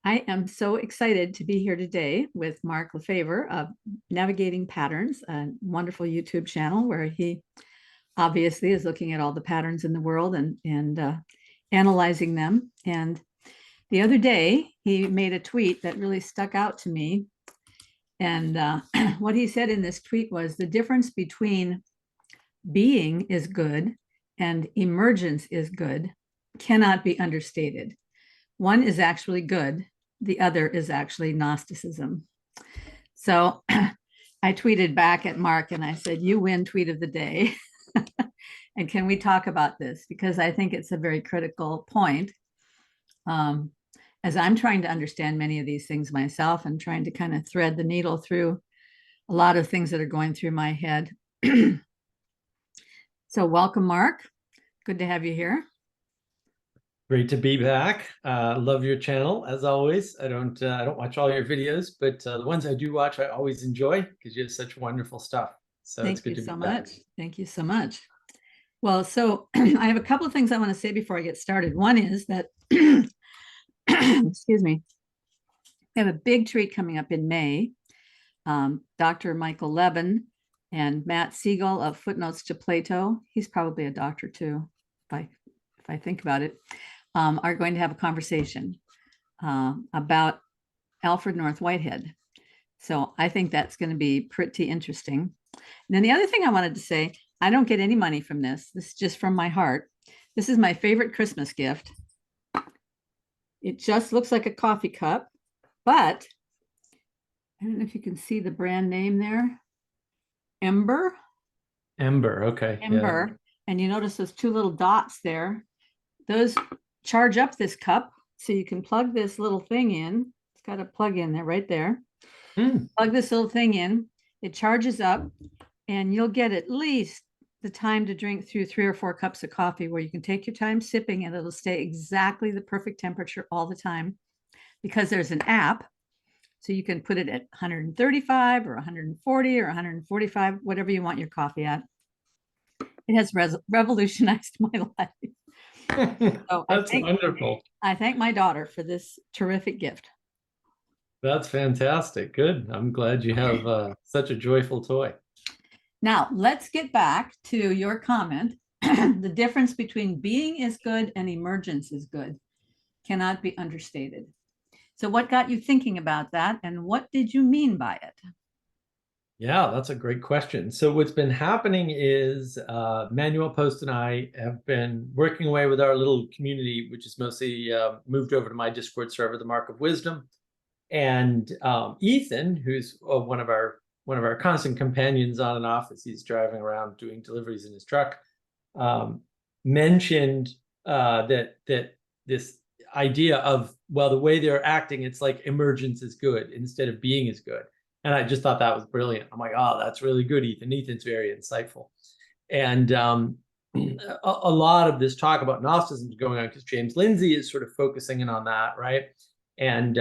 I am so excited to be here today with Mark Lefebvre of Navigating Patterns, a wonderful YouTube channel where he obviously is looking at all the patterns in the world and analyzing them. And the other day, he made a tweet that really stuck out to me. And what he said in this tweet was the difference between being is good and emergence is good cannot be understated. One is actually good. The other is actually Gnosticism. So I tweeted back at Mark and I said, you win tweet of the day. And can we talk about this? Because I think it's a very critical point. As I'm trying to understand many of these things myself and trying to kind of thread the needle through a lot of things that are going through my head. So welcome, Mark. Good to have you here. Great to be back. Love your channel as always. I don't watch all your videos, but the ones I do watch, I always enjoy because you have such wonderful stuff. So it's good to be back. Thank you so much. Thank you so much. Well, so I have a couple of things I want to say before I get started. One is that, excuse me, we have a big treat coming up in May. Dr. Michael Levin and Matt Siegel of Footnotes to Plato, he's probably a doctor too, if I think about it, are going to have a conversation about Alfred North Whitehead. So I think that's going to be pretty interesting. And then the other thing I wanted to say, I don't get any money from this. This is just from my heart. This is my favorite Christmas gift. It just looks like a coffee cup, but I don't know if you can see the brand name there. Ember. Ember, okay. Ember. Yeah. And you notice those two little dots there. Those charge up this cup. So you can plug this little thing in. It's got a plug in there right there. Plug this little thing in. It charges up and you'll get at least the time to drink through 3 or 4 cups of coffee where you can take your time sipping and it'll stay exactly the perfect temperature all the time because there's an app. So you can put it at 135 or 140 or 145, whatever you want your coffee at. It has revolutionized my life. So That's wonderful. I thank my daughter for this terrific gift. That's fantastic. Good. I'm glad you have such a joyful toy. Now, let's get back to your comment. The difference between being is good and emergence is good cannot be understated. So what got you thinking about that and what did you mean by it? Yeah, that's a great question. So what's been happening is Manuel Post and I have been working away with our little community, which is mostly moved over to my Discord server, the Mark of Wisdom. And Ethan, who's one of our constant companions on and off as he's driving around doing deliveries in his truck, mentioned that this idea of, well, the way they're acting, it's like emergence is good instead of being is good. And I just thought that was brilliant. I'm like, oh, that's really good, Ethan. Ethan's very insightful. And a lot of this talk about Gnosticism is going on because James Lindsay is sort of focusing in on that, right? And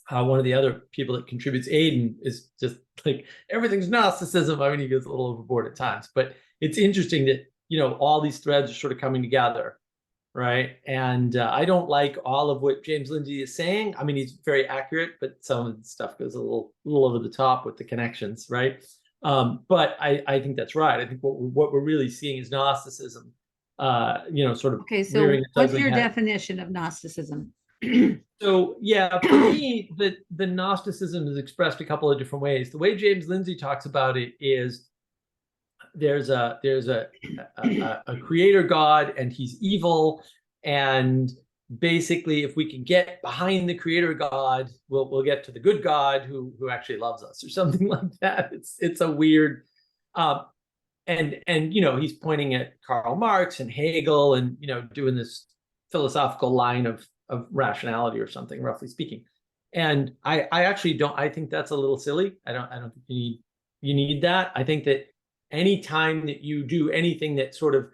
one of the other people that contributes, Aiden, is just like, everything's Gnosticism. I mean, he gets a little overboard at times, but it's interesting that, all these threads are sort of coming together, right? And I don't like all of what James Lindsay is saying. I mean, he's very accurate, but some of the stuff goes a little over the top with the connections, right? But I think that's right. I think what we're really seeing is Gnosticism, sort of. Okay, so what's your definition of Gnosticism? So yeah, for me, the Gnosticism is expressed a couple of different ways. The way James Lindsay talks about it is there's a creator God and he's evil, and basically if we can get behind the creator God, we'll get to the good God who actually loves us or something like that. It's a weird and he's pointing at Karl Marx and Hegel and doing this philosophical line of rationality or something, roughly speaking. And I actually don't. I think that's a little silly. I don't think you need that. I think that any time that you do anything that sort of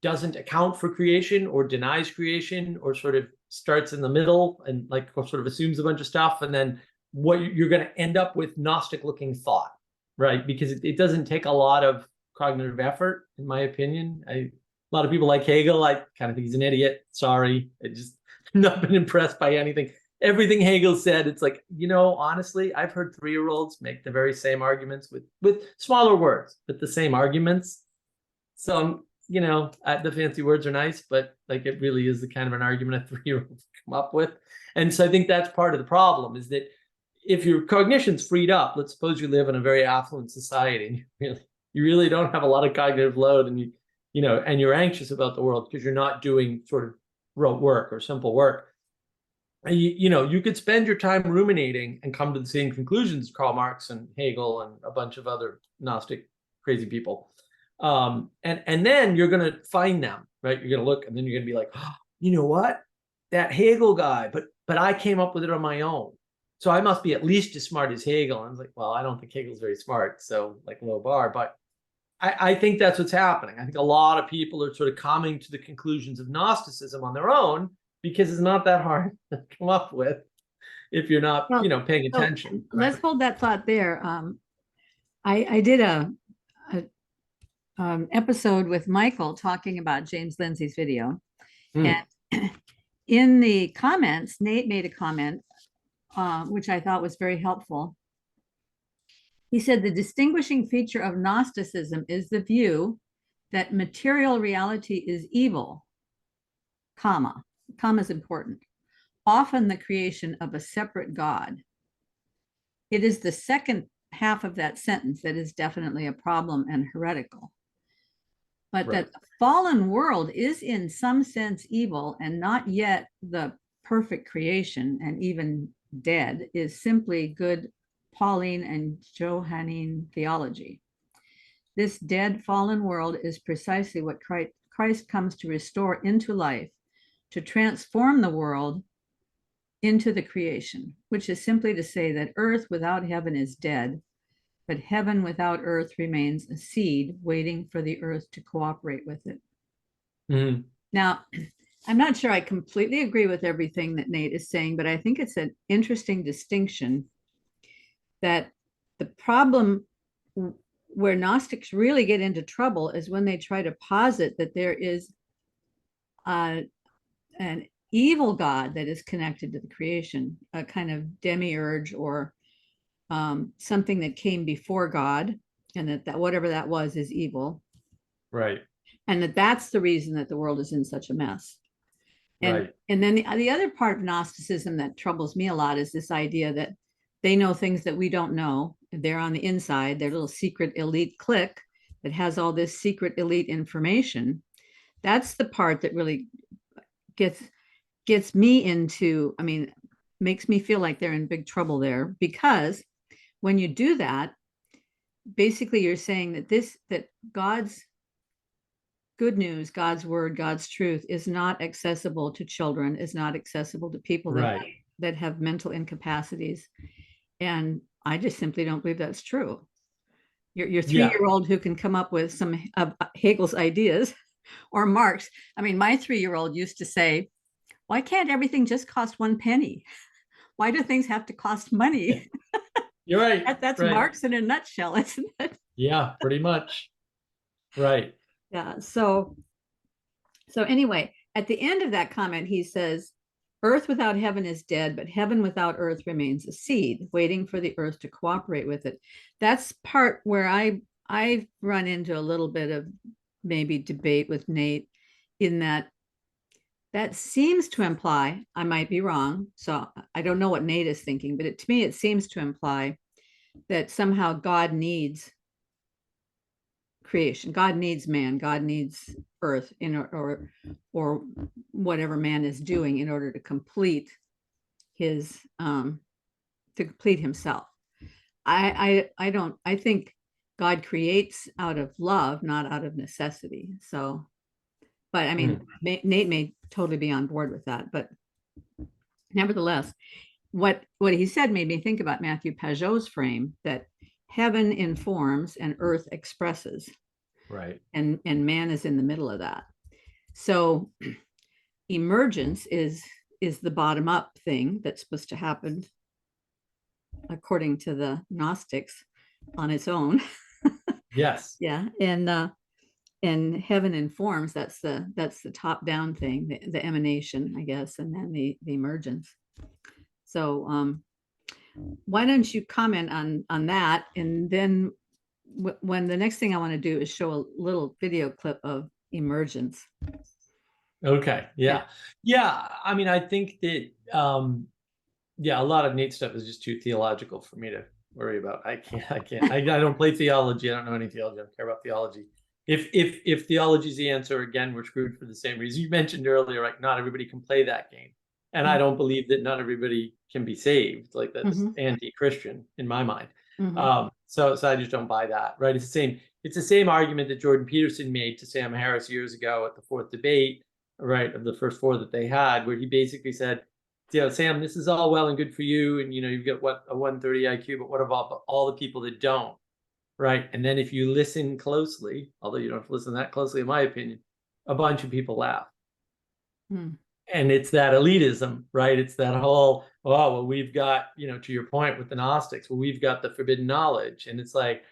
doesn't account for creation or denies creation or sort of starts in the middle and like sort of assumes a bunch of stuff, and then what you're going to end up with Gnostic looking thought, right? Because it doesn't take a lot of cognitive effort, in my opinion. A lot of people like Hegel. I kind of think he's an idiot. Sorry. I just not been impressed by anything. Everything Hegel said, it's like, honestly, I've heard 3-year-olds make the very same arguments with smaller words, but the same arguments. So, the fancy words are nice, but like it really is the kind of an argument a 3-year-old come up with. And so I think that's part of the problem, is that if your cognition's freed up, let's suppose you live in a very affluent society, and you really don't have a lot of cognitive load, and and you're anxious about the world because you're not doing sort of rote work or simple work. You could spend your time ruminating and come to the same conclusions as Karl Marx and Hegel and a bunch of other Gnostic crazy people. And then you're going to find them, right? You're going to look, and then you're going to be like, oh, you know what? That Hegel guy, but I came up with it on my own. So I must be at least as smart as Hegel. And I was like, well, I don't think Hegel's very smart. So like low bar, but I think that's what's happening. I think a lot of people are sort of coming to the conclusions of Gnosticism on their own, because it's not that hard to come up with if you're not, paying attention. Let's hold that thought there. I did a episode with Michael talking about James Lindsay's video. And in the comments, Nate made a comment, which I thought was very helpful. He said the distinguishing feature of Gnosticism is the view that material reality is evil, comma is important, often the creation of a separate God. It is the second half of that sentence that is definitely a problem and heretical. But right. That the fallen world is in some sense evil and not yet the perfect creation, and even dead, is simply good Pauline and Johannine theology. This dead fallen world is precisely what Christ comes to restore into life, to transform the world into the creation, which is simply to say that earth without heaven is dead, but heaven without earth remains a seed waiting for the earth to cooperate with it. Mm-hmm. Now, I'm not sure I completely agree with everything that Nate is saying, but I think it's an interesting distinction that the problem where Gnostics really get into trouble is when they try to posit that there is an evil God that is connected to the creation, a kind of demiurge or something that came before God, and that whatever that was is evil. Right. And that's the reason that the world is in such a mess. And, right. And then the other part of Gnosticism that troubles me a lot is this idea that they know things that we don't know. They're on the inside, their little secret elite clique that has all this secret elite information. That's the part that really gets me into, makes me feel like they're in big trouble there, because when you do that, basically you're saying that God's good news, God's word, God's truth is not accessible to children, is not accessible to people that have mental incapacities. And I just simply don't believe that's true. Your 3-year-old who can come up with some of Hegel's ideas, or Marx. My 3-year-old used to say, why can't everything just cost 1 penny? Why do things have to cost money? You're right. That's right. Marx in a nutshell, isn't it? Yeah, pretty much. Right. Yeah. So anyway, at the end of that comment, he says, earth without heaven is dead, but heaven without earth remains a seed, waiting for the earth to cooperate with it. That's part where I run into a little bit of maybe debate with Nate, in that seems to imply, I might be wrong, so I don't know what Nate is thinking, but to me, it seems to imply that somehow God needs creation. God needs man. God needs earth or whatever man is doing in order to complete his to complete himself. I think God creates out of love, not out of necessity. So, but Nate may totally be on board with that. But nevertheless, what he said made me think about Matthew Pajot's frame, that heaven informs and earth expresses. Right. And man is in the middle of that. So emergence is the bottom up thing that's supposed to happen according to the Gnostics on its own. Yes. Yeah. And in heaven in forms, that's the top down thing, the emanation, I guess, and then the emergence. So why don't you comment on that, and then when the next thing I want to do is show a little video clip of emergence. Okay. Yeah. I mean, I think that a lot of neat stuff is just too theological for me to worry about. I don't play theology. I don't know any theology. I don't care about theology. If theology is the answer, again, we're screwed for the same reason you mentioned earlier. Like, not everybody can play that game, and I don't believe that not everybody can be saved. Like, that's anti-Christian in my mind. So I just don't buy that. Right? It's the same argument that Jordan Peterson made to Sam Harris years ago at the fourth debate, right, of the first four that they had, where he basically said, Sam, this is all well and good for you, and you've got a 130 IQ, but what about all the people that don't? Right. And then if you listen closely, although you don't have to listen that closely, in my opinion, a bunch of people laugh. And it's that elitism, right? It's that whole, well, we've got, to your point with the Gnostics, we've got the forbidden knowledge. And it's like,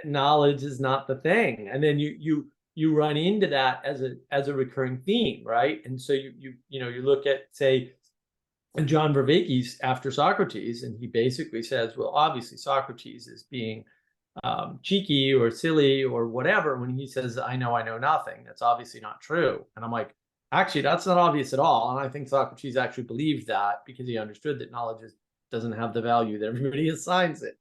knowledge is not the thing. And then you run into that as a recurring theme, right? And so you look at, say, John Vervaeke's After Socrates, and he basically says, well, obviously Socrates is being cheeky or silly or whatever when he says, I know nothing. That's obviously not true. And I'm like, actually, that's not obvious at all. And I think Socrates actually believed that because he understood that knowledge doesn't have the value that everybody assigns it.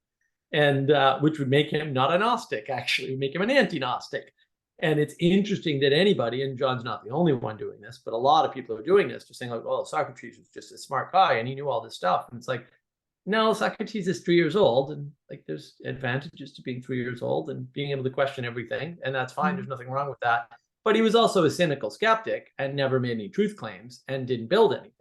And which would make him not a Gnostic, actually, would make him an anti-Gnostic. And it's interesting that anybody, and John's not the only one doing this, but a lot of people are doing this, just saying, like, oh, Socrates was just a smart guy and he knew all this stuff. And it's like, no, Socrates is 3 years old, and like, there's advantages to being 3 years old and being able to question everything, and that's fine. There's nothing wrong with that. But he was also a cynical skeptic and never made any truth claims and didn't build anything.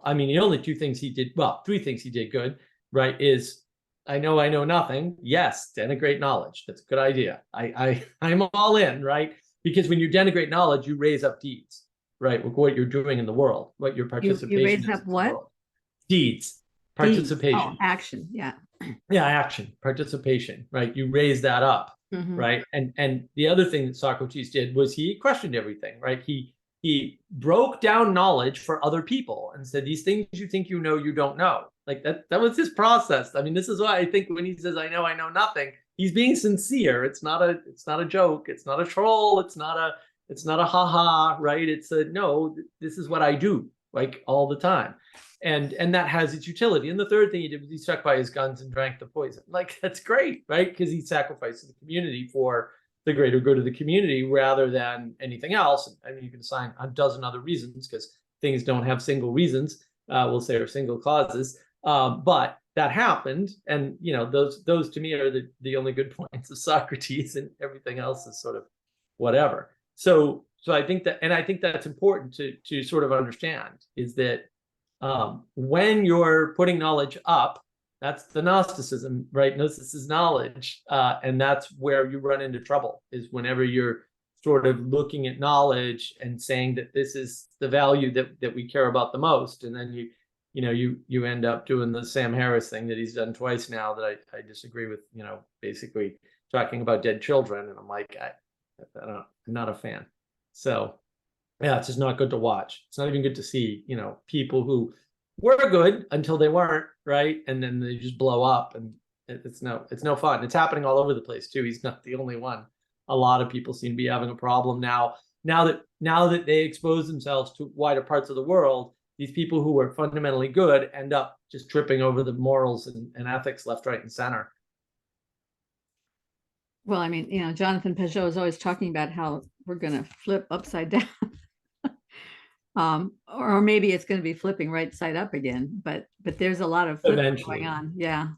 I mean, the only three things he did good, right, is I know nothing. Yes, denigrate knowledge. That's a good idea. I'm all in, right? Because when you denigrate knowledge, you raise up deeds, right? With what you're doing in the world, what your participation you raise up what? Deeds, participation. Oh, action. Yeah, action, participation, right? You raise that up, right? And the other thing that Socrates did was he questioned everything, right? He broke down knowledge for other people and said, these things you think you know, you don't know. Like, that was his process. I mean, this is why I think when he says, I know nothing, he's being sincere. It's not a joke. It's not a troll. It's not a haha, right? It's no, this is what I do, like, all the time. And that has its utility. And the third thing he did was he stuck by his guns and drank the poison. Like, that's great, right? Because he sacrificed the community for the greater good of the community rather than anything else. I mean, you can assign a dozen other reasons because things don't have single reasons, we'll say, or single causes. But that happened. And, those to me are the only good points of Socrates, and everything else is sort of whatever. So I think that's important to sort of understand, is that when you're putting knowledge up, that's the Gnosticism, right? Gnosis is knowledge. And that's where you run into trouble, is whenever you're sort of looking at knowledge and saying that this is the value that we care about the most. And then you end up doing the Sam Harris thing that he's done twice now that I disagree with, basically talking about dead children. And I'm like, I'm not a fan. So yeah, it's just not good to watch. It's not even good to see, people who were good until they weren't, right? And then they just blow up, and it's no fun. It's happening all over the place too. He's not the only one. A lot of people seem to be having a problem now that they expose themselves to wider parts of the world. These people who were fundamentally good end up just tripping over the morals and ethics left, right, and center. Well, I mean, Jonathan Peugeot is always talking about how we're going to flip upside down. Or maybe it's going to be flipping right side up again, but there's a lot of flipping going on. Yeah.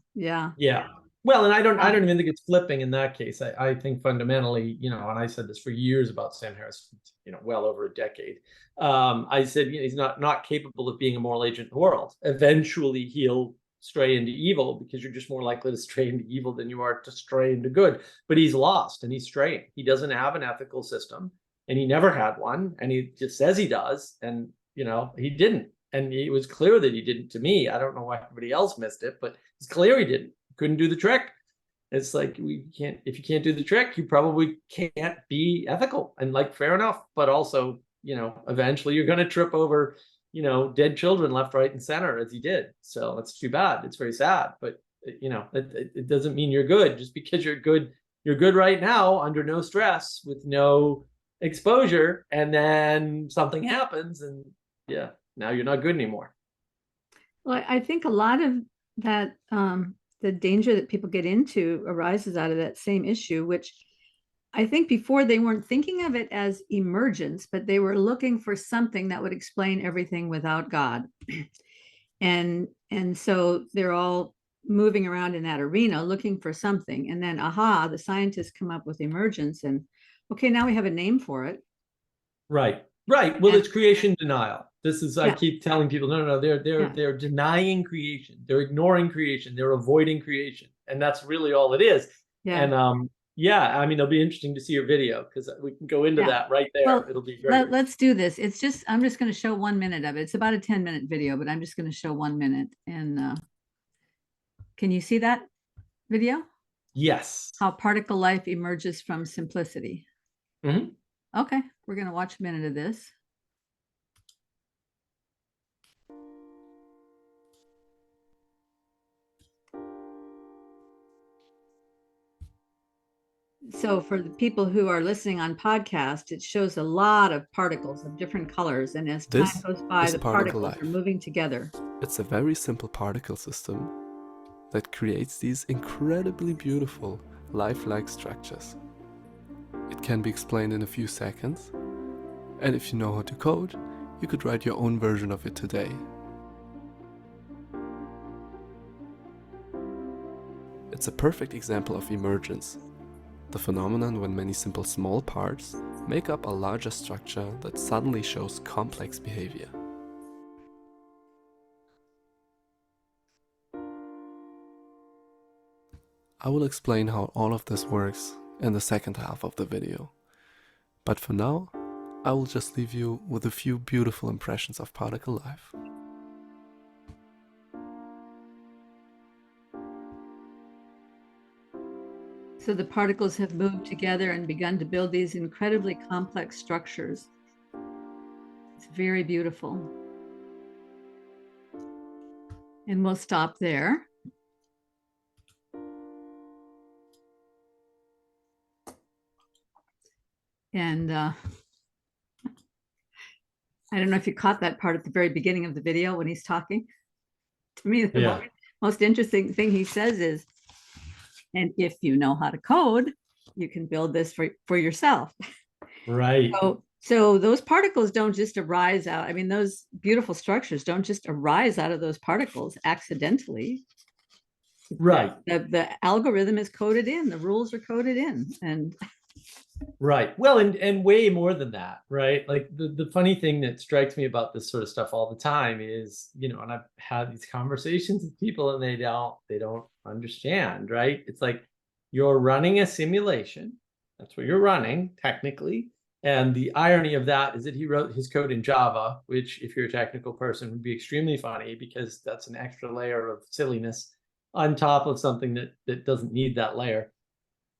Well, and I don't even think it's flipping in that case. I think fundamentally, and I said this for years about Sam Harris, well over a decade. I said, he's not capable of being a moral agent in the world. Eventually he'll stray into evil, because you're just more likely to stray into evil than you are to stray into good. But he's lost and he's straying. He doesn't have an ethical system. And he never had one, and he just says he does, and he didn't, and it was clear that he didn't. To me, I don't know why everybody else missed it, but it's clear he didn't. Couldn't do the trick, It's like, we can't, if you can't do the trick, you probably can't be ethical, and like, fair enough. But also, eventually you're going to trip over, dead children left, right, and center, as he did. So that's too bad. It's very sad, but it doesn't mean you're good just because you're good. You're good right now under no stress with no exposure, and then something happens, and yeah, now you're not good anymore. Well, I think a lot of that, the danger that people get into arises out of that same issue, which I think before they weren't thinking of it as emergence, but they were looking for something that would explain everything without God. And so they're all moving around in that arena looking for something. And then, aha, the scientists come up with emergence, and okay, now we have a name for it. Right. Right. Well, And it's creation denial. This is, I yeah, keep telling people, no, yeah, they're denying creation. They're ignoring creation. They're avoiding creation. And that's really all it is. yeah, And yeah, I mean, it'll be interesting to see your video, because we can go into yeah. that right there. Well, It'll be great. let's do this. I'm just going to show 1 minute of it. It's about a 10-minute video, but I'm just going to show 1 minute. And can you see that video? Yes. How particle life emerges from simplicity. Mhm. Okay, we're going to watch a minute of this. So for the people who are listening on podcast, it shows a lot of particles of different colors. And as time This goes by, is the particle particles are life. moving together. It's a very simple particle system that creates these incredibly beautiful lifelike structures. It can be explained in a few seconds, and if you know how to code, you could write your own version of it today. It's a perfect example of emergence, the phenomenon when many simple small parts make up a larger structure that suddenly shows complex behavior. I will explain how all of this works in the second half of the video. But for now, I will just leave you with a few beautiful impressions of particle life. So the particles have moved together and begun to build these incredibly complex structures. It's very beautiful. And we'll stop there. And I don't know if you caught that part at the very beginning of the video when he's talking. To me, the most interesting thing he says is, and if you know how to code, you can build this for yourself. Right. So those particles don't just arise out. I mean, those beautiful structures don't just arise out of those particles accidentally. Right. The algorithm is coded in, the rules are coded in. And right. Well, and way more than that, right? Like, the funny thing that strikes me about this sort of stuff all the time is, and I've had these conversations with people, and they don't understand, right? It's like, you're running a simulation. That's what you're running, technically. And the irony of that is that he wrote his code in Java, which, if you're a technical person, would be extremely funny, because that's an extra layer of silliness on top of something that doesn't need that layer.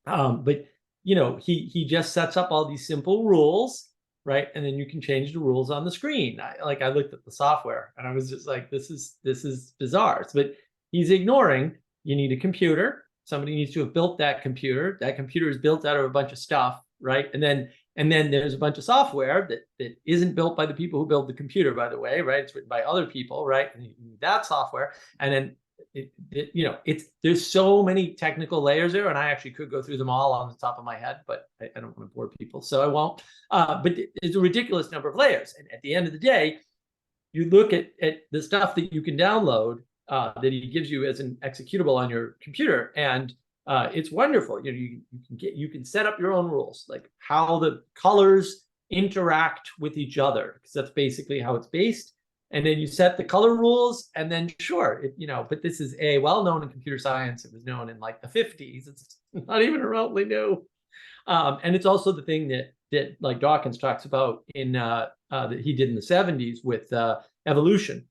But he just sets up all these simple rules, right? And then you can change the rules on the screen. I looked at the software, and I was just like, this is bizarre. But he's ignoring, you need a computer. Somebody needs to have built that computer. That computer is built out of a bunch of stuff, right? And then there's a bunch of software that isn't built by the people who build the computer, by the way, right? It's written by other people, right? And you need that software. And then there's so many technical layers there, and I actually could go through them all on the top of my head, but I don't want to bore people, so I won't. But it's a ridiculous number of layers, and at the end of the day, you look at the stuff that you can download, that he gives you as an executable on your computer, and it's wonderful. You can set up your own rules, like how the colors interact with each other, because that's basically how it's based. And then you set the color rules, and then sure, but this is well-known in computer science. It was known in like the 50s. It's not even remotely new. And it's also the thing that like Dawkins talks about in that he did in the 70s with evolution.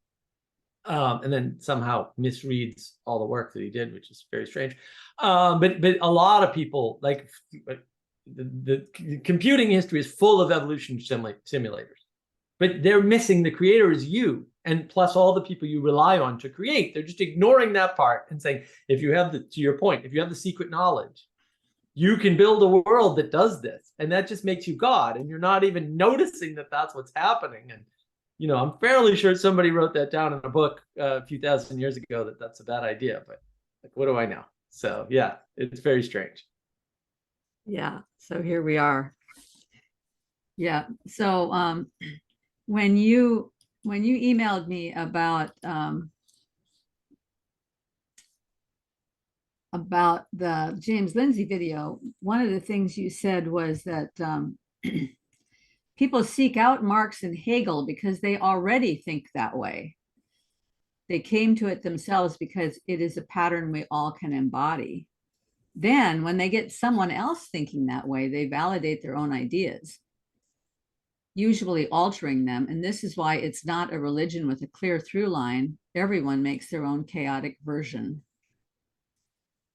and then somehow misreads all the work that he did, which is very strange. But a lot of people, like the computing history is full of evolution simulators, but they're missing the creator is you, and plus all the people you rely on to create. They're just ignoring that part and saying, if you have to your point, if you have the secret knowledge, you can build a world that does this, and that just makes you God, and you're not even noticing that that's what's happening. And I'm fairly sure somebody wrote that down in a book a few thousand years ago that that's a bad idea, but like, what do I know? So yeah, it's very strange. Yeah, so here we are. Yeah, so when you emailed me about the James Lindsay video, one of the things you said was that people seek out Marx and Hegel because they already think that way. They came to it themselves because it is a pattern we all can embody. Then when they get someone else thinking that way, they validate their own ideas, usually altering them. And this is why it's not a religion with a clear through line. Everyone makes their own chaotic version.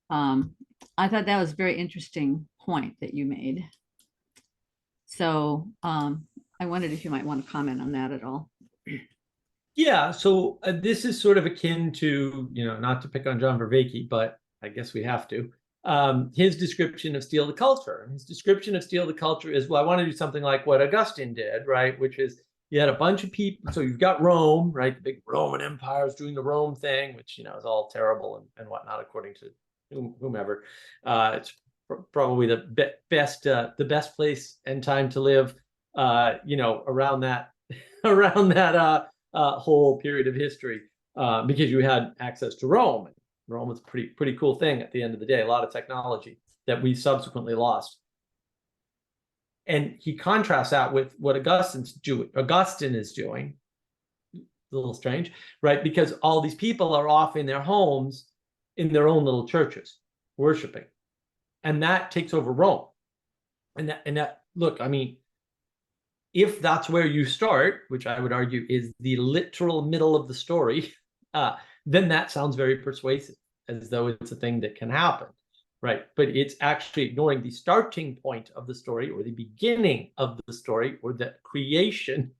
I thought that was a very interesting point that you made. So I wondered if you might want to comment on that at all. Yeah, so this is sort of akin to, not to pick on John Vervaeke, but I guess we have to. His description of Steal the Culture. His description of Steal the Culture is, well, I want to do something like what Augustine did, right? Which is you had a bunch of people. So you've got Rome, right? The big Roman Empire is doing the Rome thing, which, is all terrible and whatnot, according to whomever. It's probably the best place and time to live, around that whole period of history, because you had access to Rome. Rome was a pretty cool thing at the end of the day, a lot of technology that we subsequently lost. And he contrasts that with what Augustine is doing. A little strange, right? Because all these people are off in their homes, in their own little churches, worshiping. And that takes over Rome. And that look, I mean, if that's where you start, which I would argue is the literal middle of the story, then that sounds very persuasive, as though it's a thing that can happen, right? But it's actually ignoring the starting point of the story, or the beginning of the story, or the creation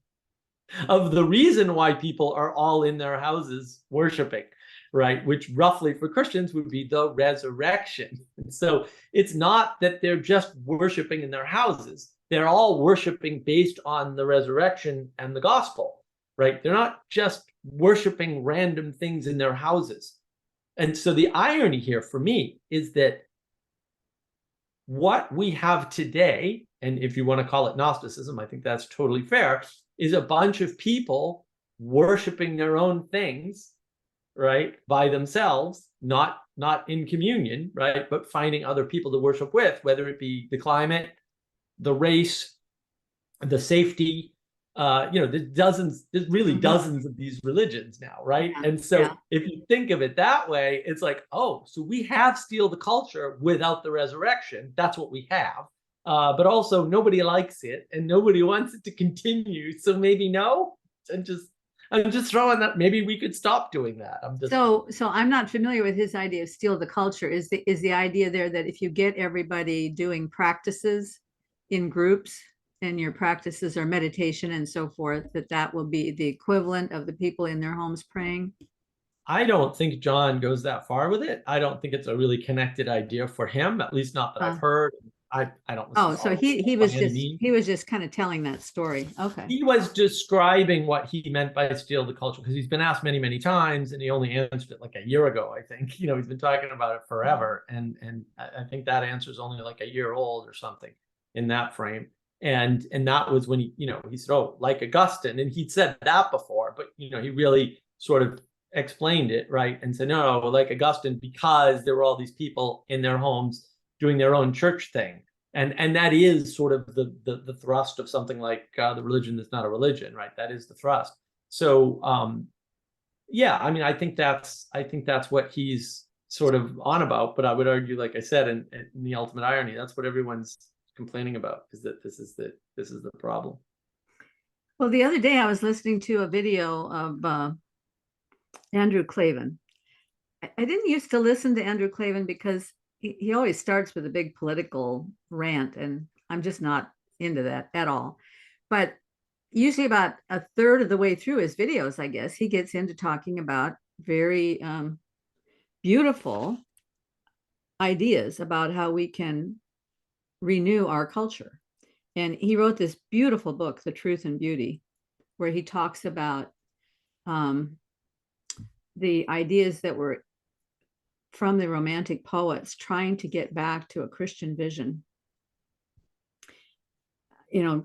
of the reason why people are all in their houses worshiping, right? Which roughly for Christians would be the resurrection. And so it's not that they're just worshiping in their houses. They're all worshiping based on the resurrection and the gospel, right? They're not just worshiping random things in their houses. And so the irony here for me is that what we have today, and if you want to call it Gnosticism, I think that's totally fair, is a bunch of people worshiping their own things, right, by themselves, not in communion, right, but finding other people to worship with, whether it be the climate, the race, the safety. There's really dozens of these religions now, right? Yeah. And so if you think of it that way, it's like, oh, so we have Steal the Culture without the resurrection. That's what we have. But also nobody likes it and nobody wants it to continue. So maybe no. I'm just throwing that. Maybe we could stop doing that. So I'm not familiar with his idea of Steal the Culture. Is the idea there that if you get everybody doing practices in groups, and your practices are meditation and so forth, that will be the equivalent of the people in their homes praying? I don't think John goes that far with it. I don't think it's a really connected idea for him, at least not that I've heard. I don't. Oh, so he was just kind of telling that story. Okay. He was describing what he meant by Steal the Culture, because he's been asked many, many times, and he only answered it like a year ago, I think. He's been talking about it forever, and I think that answer is only like a year old or something in that frame. And that was when he said, oh, like Augustine, and he'd said that before, but he really sort of explained it, right, and said, no, like Augustine, because there were all these people in their homes doing their own church thing, and that is sort of the thrust of something like the religion that's not a religion, right? That is the thrust. So yeah, I mean, I think that's what he's sort of on about, but I would argue, like I said, in the ultimate irony, that's what everyone's complaining about, is that this is the problem. Well, the other day I was listening to a video of Andrew Klavan. I didn't used to listen to Andrew Klavan because he always starts with a big political rant, and I'm just not into that at all. But usually about a third of the way through his videos, I guess, he gets into talking about very beautiful ideas about how we can renew our culture. And he wrote this beautiful book, The Truth and Beauty, where he talks about the ideas that were from the Romantic poets trying to get back to a Christian vision,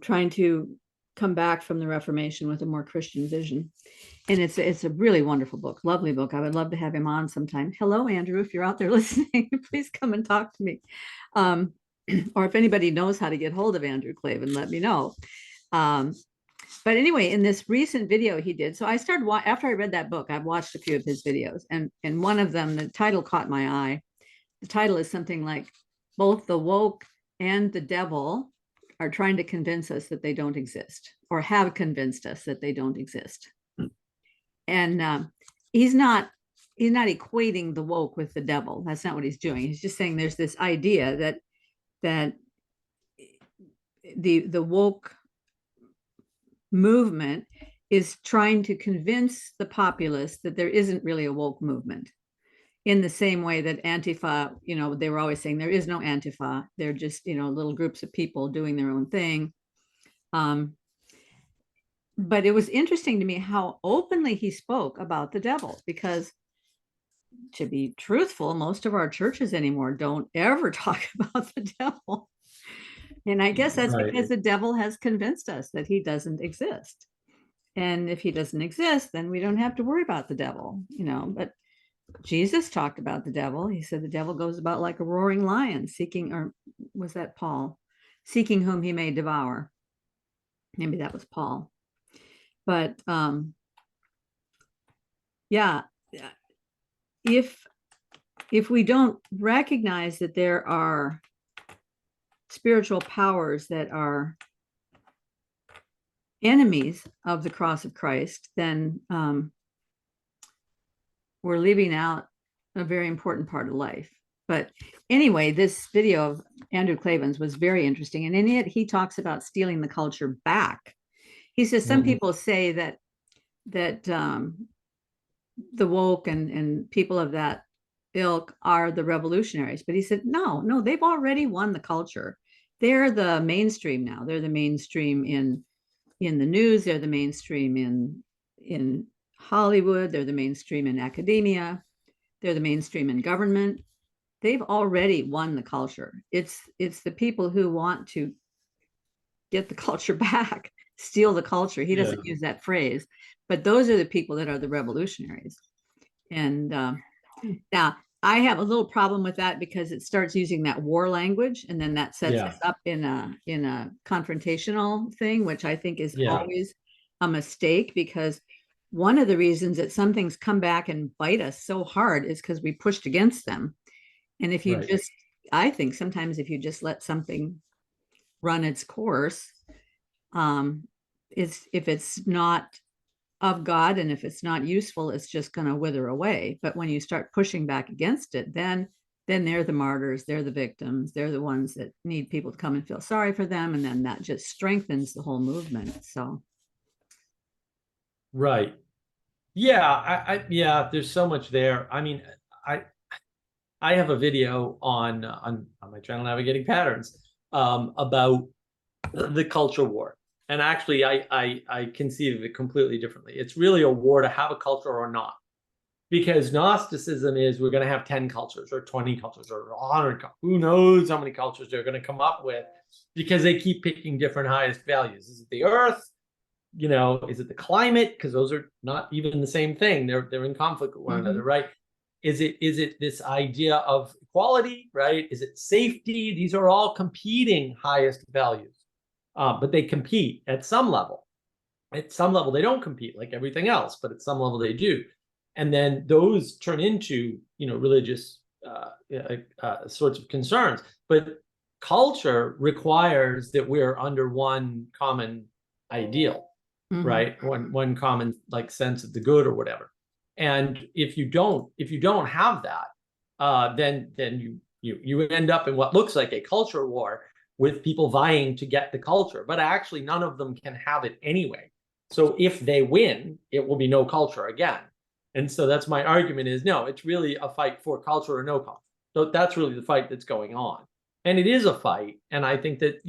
trying to come back from the Reformation with a more Christian vision. And it's a really wonderful book, lovely book. I would love to have him on sometime. Hello, Andrew, if you're out there listening, please come and talk to me. Or if anybody knows how to get hold of Andrew Klavan, let me know. But anyway, in this recent video he did, so I started, after I read that book, I've watched a few of his videos, and one of them, the title caught my eye. The title is something like, both the woke and the devil are trying to convince us that they don't exist, or have convinced us that they don't exist. And he's not equating the woke with the devil. That's not what he's doing. He's just saying there's this idea that the woke movement is trying to convince the populace that there isn't really a woke movement, in the same way that Antifa, they were always saying there is no Antifa. They're just, little groups of people doing their own thing. But it was interesting to me how openly he spoke about the devil, because, to be truthful, most of our churches anymore don't ever talk about the devil. And I guess that's because the devil has convinced us that he doesn't exist. And if he doesn't exist, then we don't have to worry about the devil, but Jesus talked about the devil. He said the devil goes about like a roaring lion, seeking, or was that Paul? Seeking whom he may devour. Maybe that was Paul. But yeah, if we don't recognize that there are spiritual powers that are enemies of the cross of Christ, then we're leaving out a very important part of life. But anyway, this video of Andrew Klavan's was very interesting. And in it, he talks about stealing the culture back. He says some people say that the woke and people of that ilk are the revolutionaries. But he said, no, they've already won the culture. They're the mainstream now. They're the mainstream in the news. They're the mainstream in Hollywood. They're the mainstream in academia. They're the mainstream in government. They've already won the culture. It's the people who want to get the culture back, steal the culture. He doesn't use that phrase, but those are the people that are the revolutionaries. And now I have a little problem with that, because it starts using that war language, and then that sets us up in a confrontational thing, which I think is always a mistake, because one of the reasons that some things come back and bite us so hard is because we pushed against them. And if you I think sometimes if you just let something run its course, if it's not of God and if it's not useful, it's just going to wither away. But when you start pushing back against it, then they're the martyrs, they're the victims, they're the ones that need people to come and feel sorry for them, and then that just strengthens the whole movement. So there's so much there. I mean, I have a video on my channel, Navigating Patterns, about the culture war. And actually, I conceive of it completely differently. It's really a war to have a culture or not. Because Gnosticism is, we're going to have 10 cultures or 20 cultures or 100 cultures. Who knows how many cultures they're going to come up with, because they keep picking different highest values. Is it the earth? Is it the climate? Because those are not even the same thing. They're in conflict with one another, right? Is it this idea of equality, right? Is it safety? These are all competing highest values. But they compete at some level. At some level, they don't compete like everything else, but at some level they do. And then those turn into, religious sorts of concerns. But culture requires that we're under one common ideal, right? One common sense of the good or whatever. And if you don't have that, then you end up in what looks like a culture war with people vying to get the culture, but actually none of them can have it anyway. So if they win, it will be no culture again. And so that's my argument is, no, it's really a fight for culture or no culture. So that's really the fight that's going on. And it is a fight. And I think that,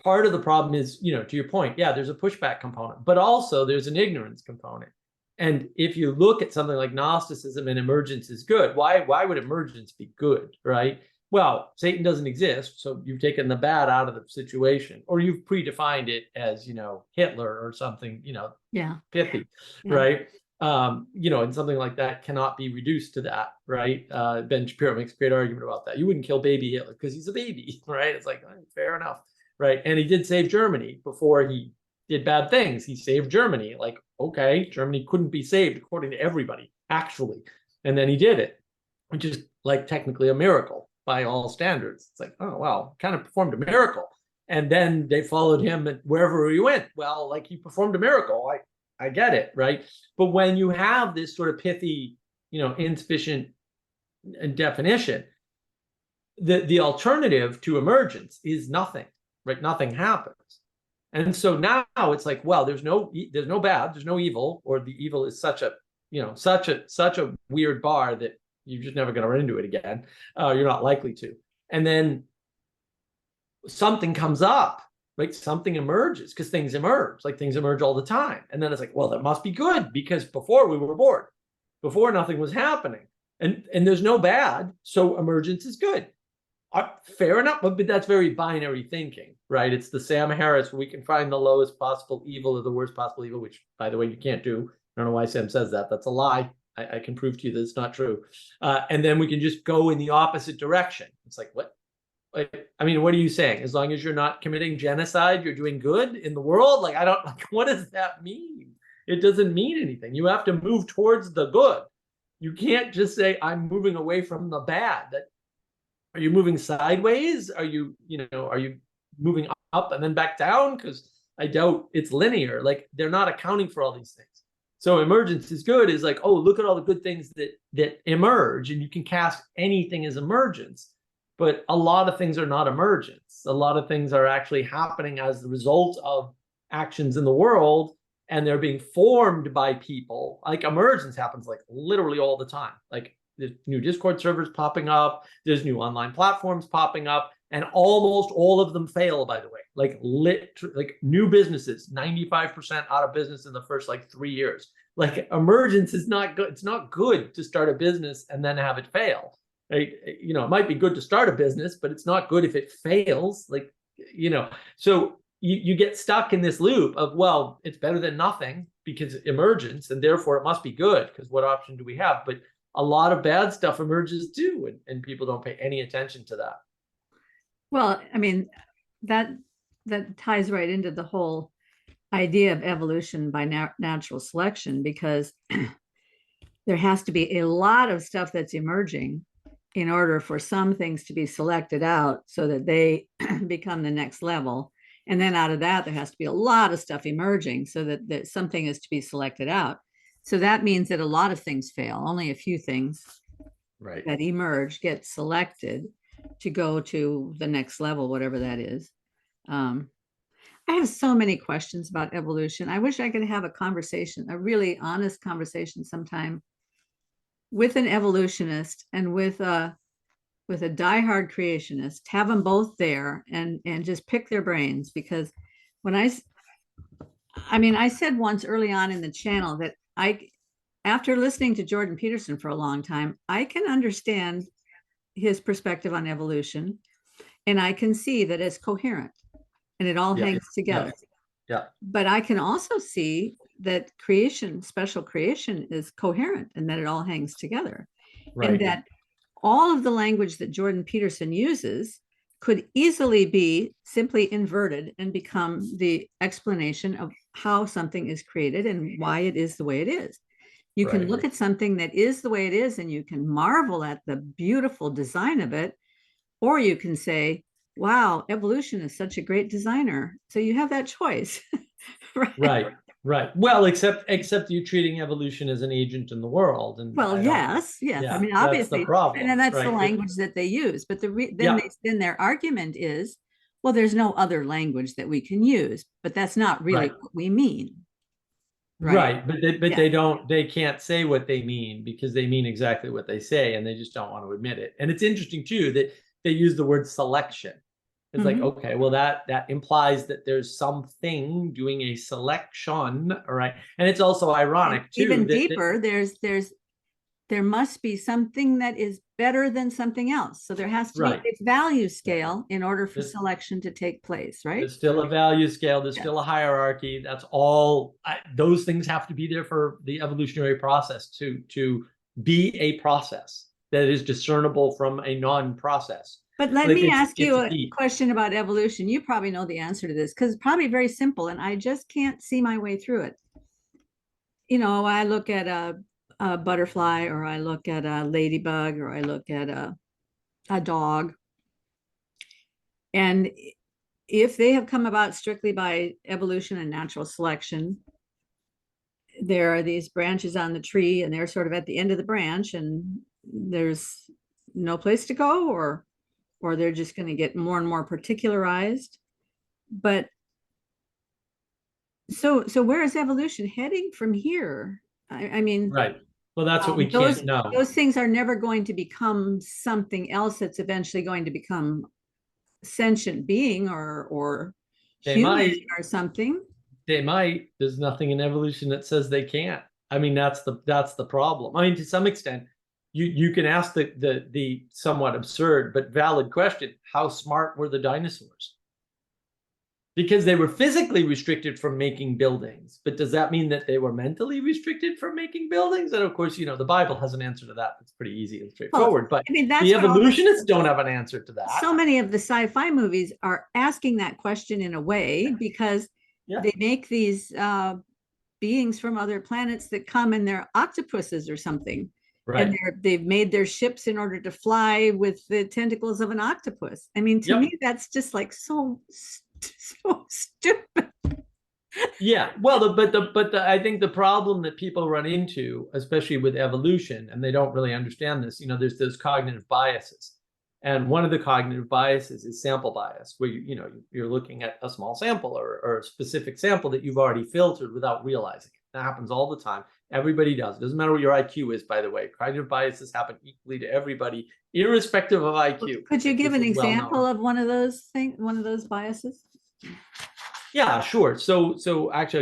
part of the problem is, to your point, yeah, there's a pushback component, but also there's an ignorance component. And if you look at something like Gnosticism and emergence is good, why would emergence be good, right? Well, Satan doesn't exist, so you've taken the bad out of the situation, or you've predefined it as, Hitler or something, pithy, Yeah. right? And something like that cannot be reduced to that, right? Ben Shapiro makes a great argument about that. You wouldn't kill baby Hitler because he's a baby, right? It's like, fair enough, right? And he did save Germany before he did bad things. He saved Germany. Like, okay, Germany couldn't be saved according to everybody, actually. And then he did it, which is like technically a miracle by all standards. It's like, oh, wow, kind of performed a miracle. And then they followed him wherever he went. Well, like he performed a miracle. I get it, right? But when you have this sort of pithy, insufficient definition, the alternative to emergence is nothing, right? Nothing happens. And so now it's like, well, there's no bad, there's no evil, or the evil is such a weird bar that you're just never going to run into it again. You're not likely to. And then something comes up, right? Something emerges, because things emerge, like things emerge all the time. And then it's like, well, that must be good, because before we were bored, before nothing was happening, and there's no bad, so emergence is good. Fair enough, but that's very binary thinking, right? It's the Sam Harris, we can find the lowest possible evil or the worst possible evil, which, by the way, you can't do. I don't know why Sam says that. That's a lie. I can prove to you that it's not true. And then we can just go in the opposite direction. It's like, what? I mean, what are you saying? As long as you're not committing genocide, you're doing good in the world? Like, what does that mean? It doesn't mean anything. You have to move towards the good. You can't just say, I'm moving away from the bad. Are you moving sideways? Are you moving up and then back down? Because I doubt it's linear. Like, they're not accounting for all these things. So emergence is good is like, oh, look at all the good things that emerge, and you can cast anything as emergence. But a lot of things are not emergence. A lot of things are actually happening as the result of actions in the world, and they're being formed by people. Like emergence happens like literally all the time. Like there's new Discord servers popping up, there's new online platforms popping up, and almost all of them fail, by the way. Like new businesses, 95% out of business in the first 3 years. Like emergence is not good. It's not good to start a business and then have it fail. Right? It might be good to start a business, but it's not good if it fails. So you get stuck in this loop of, well, it's better than nothing because emergence, and therefore it must be good because what option do we have? But a lot of bad stuff emerges too, and people don't pay any attention to that. Well, I mean, that ties right into the whole idea of evolution by natural selection, because there has to be a lot of stuff that's emerging in order for some things to be selected out so that they become the next level. And then out of that, there has to be a lot of stuff emerging so that something is to be selected out. So that means that a lot of things fail. Only a few things that emerge get selected to go to the next level, whatever that is. I have so many questions about evolution. I wish I could have a conversation, a really honest conversation sometime with an evolutionist and with a diehard creationist, have them both there and just pick their brains. Because when I said once early on in the channel that after listening to Jordan Peterson for a long time, I can understand his perspective on evolution, and I can see that it's coherent and it all hangs together. Yeah. But I can also see that special creation is coherent and that it all hangs together. Right. And that all of the language that Jordan Peterson uses could easily be simply inverted and become the explanation of how something is created and why it is the way it is. You can look at something that is the way it is and you can marvel at the beautiful design of it, or you can say, wow, evolution is such a great designer. So you have that choice. Right. Well, except you're treating evolution as an agent in the world, and Well, yes. I yeah, mean, that's the obviously, and then problem, that's the right? language that they use. But Yeah, then their argument is, well, there's no other language that we can use, but that's not really right. what we mean, right? Right, but Yeah. they can't say what they mean because they mean exactly what they say, and they just don't want to admit it. And it's interesting too that they use the word selection. It's like, Mhm. okay, well that implies that there's something doing a selection, all right? And it's also And ironic too even that deeper, there must be something that is better than something else. So there has to be right, a value yeah. scale in order for This, selection to take place, right? there's still a value scale, there's Yes. still a hierarchy. That's all. Those things have to be there for the evolutionary process to be a process that is discernible from a non-process. But let Like me ask you it's a deep. question about evolution. You probably know the answer to this because it's probably very simple, and I just can't see my way through it. I look at a butterfly, or I look at a ladybug, or I look at a dog, and if they have come about strictly by evolution and natural selection, there are these branches on the tree, and they're sort of at the end of the branch, and there's no place to go, or they're just going to get more and more particularized. But so where is evolution heading from here? I mean, Right. Well, that's what we those can't know. those things are never going to become something else that's eventually going to become sentient being or They human might, or something. they might. There's nothing in evolution that says they can't. I mean, that's the problem. I mean, to some extent, you can ask the somewhat absurd but valid question: how smart were the dinosaurs? Because they were physically restricted from making buildings. But does that mean that they were mentally restricted from making buildings? And of course, the Bible has an answer to that. It's pretty easy and Well, straightforward. But I mean, the that's what evolutionists don't have an answer to that. so many of the sci-fi movies are asking that question in a way because Yeah. they make these beings from other planets that come and they're octopuses or something. Right. And they've made their ships in order to fly with the tentacles of an octopus. I mean, to Yep. me, that's just like so stupid. Yeah. Well, but I think the problem that people run into, especially with evolution, and they don't really understand this, there's those cognitive biases. And one of the cognitive biases is sample bias, where you're looking at a small sample or a specific sample that you've already filtered without realizing it. That happens all the time. Everybody does. It doesn't matter what your IQ is, by the way. Cognitive biases happen equally to everybody, irrespective of IQ. Could you give an example well of one of those things, one of those biases? Yeah, sure. So actually,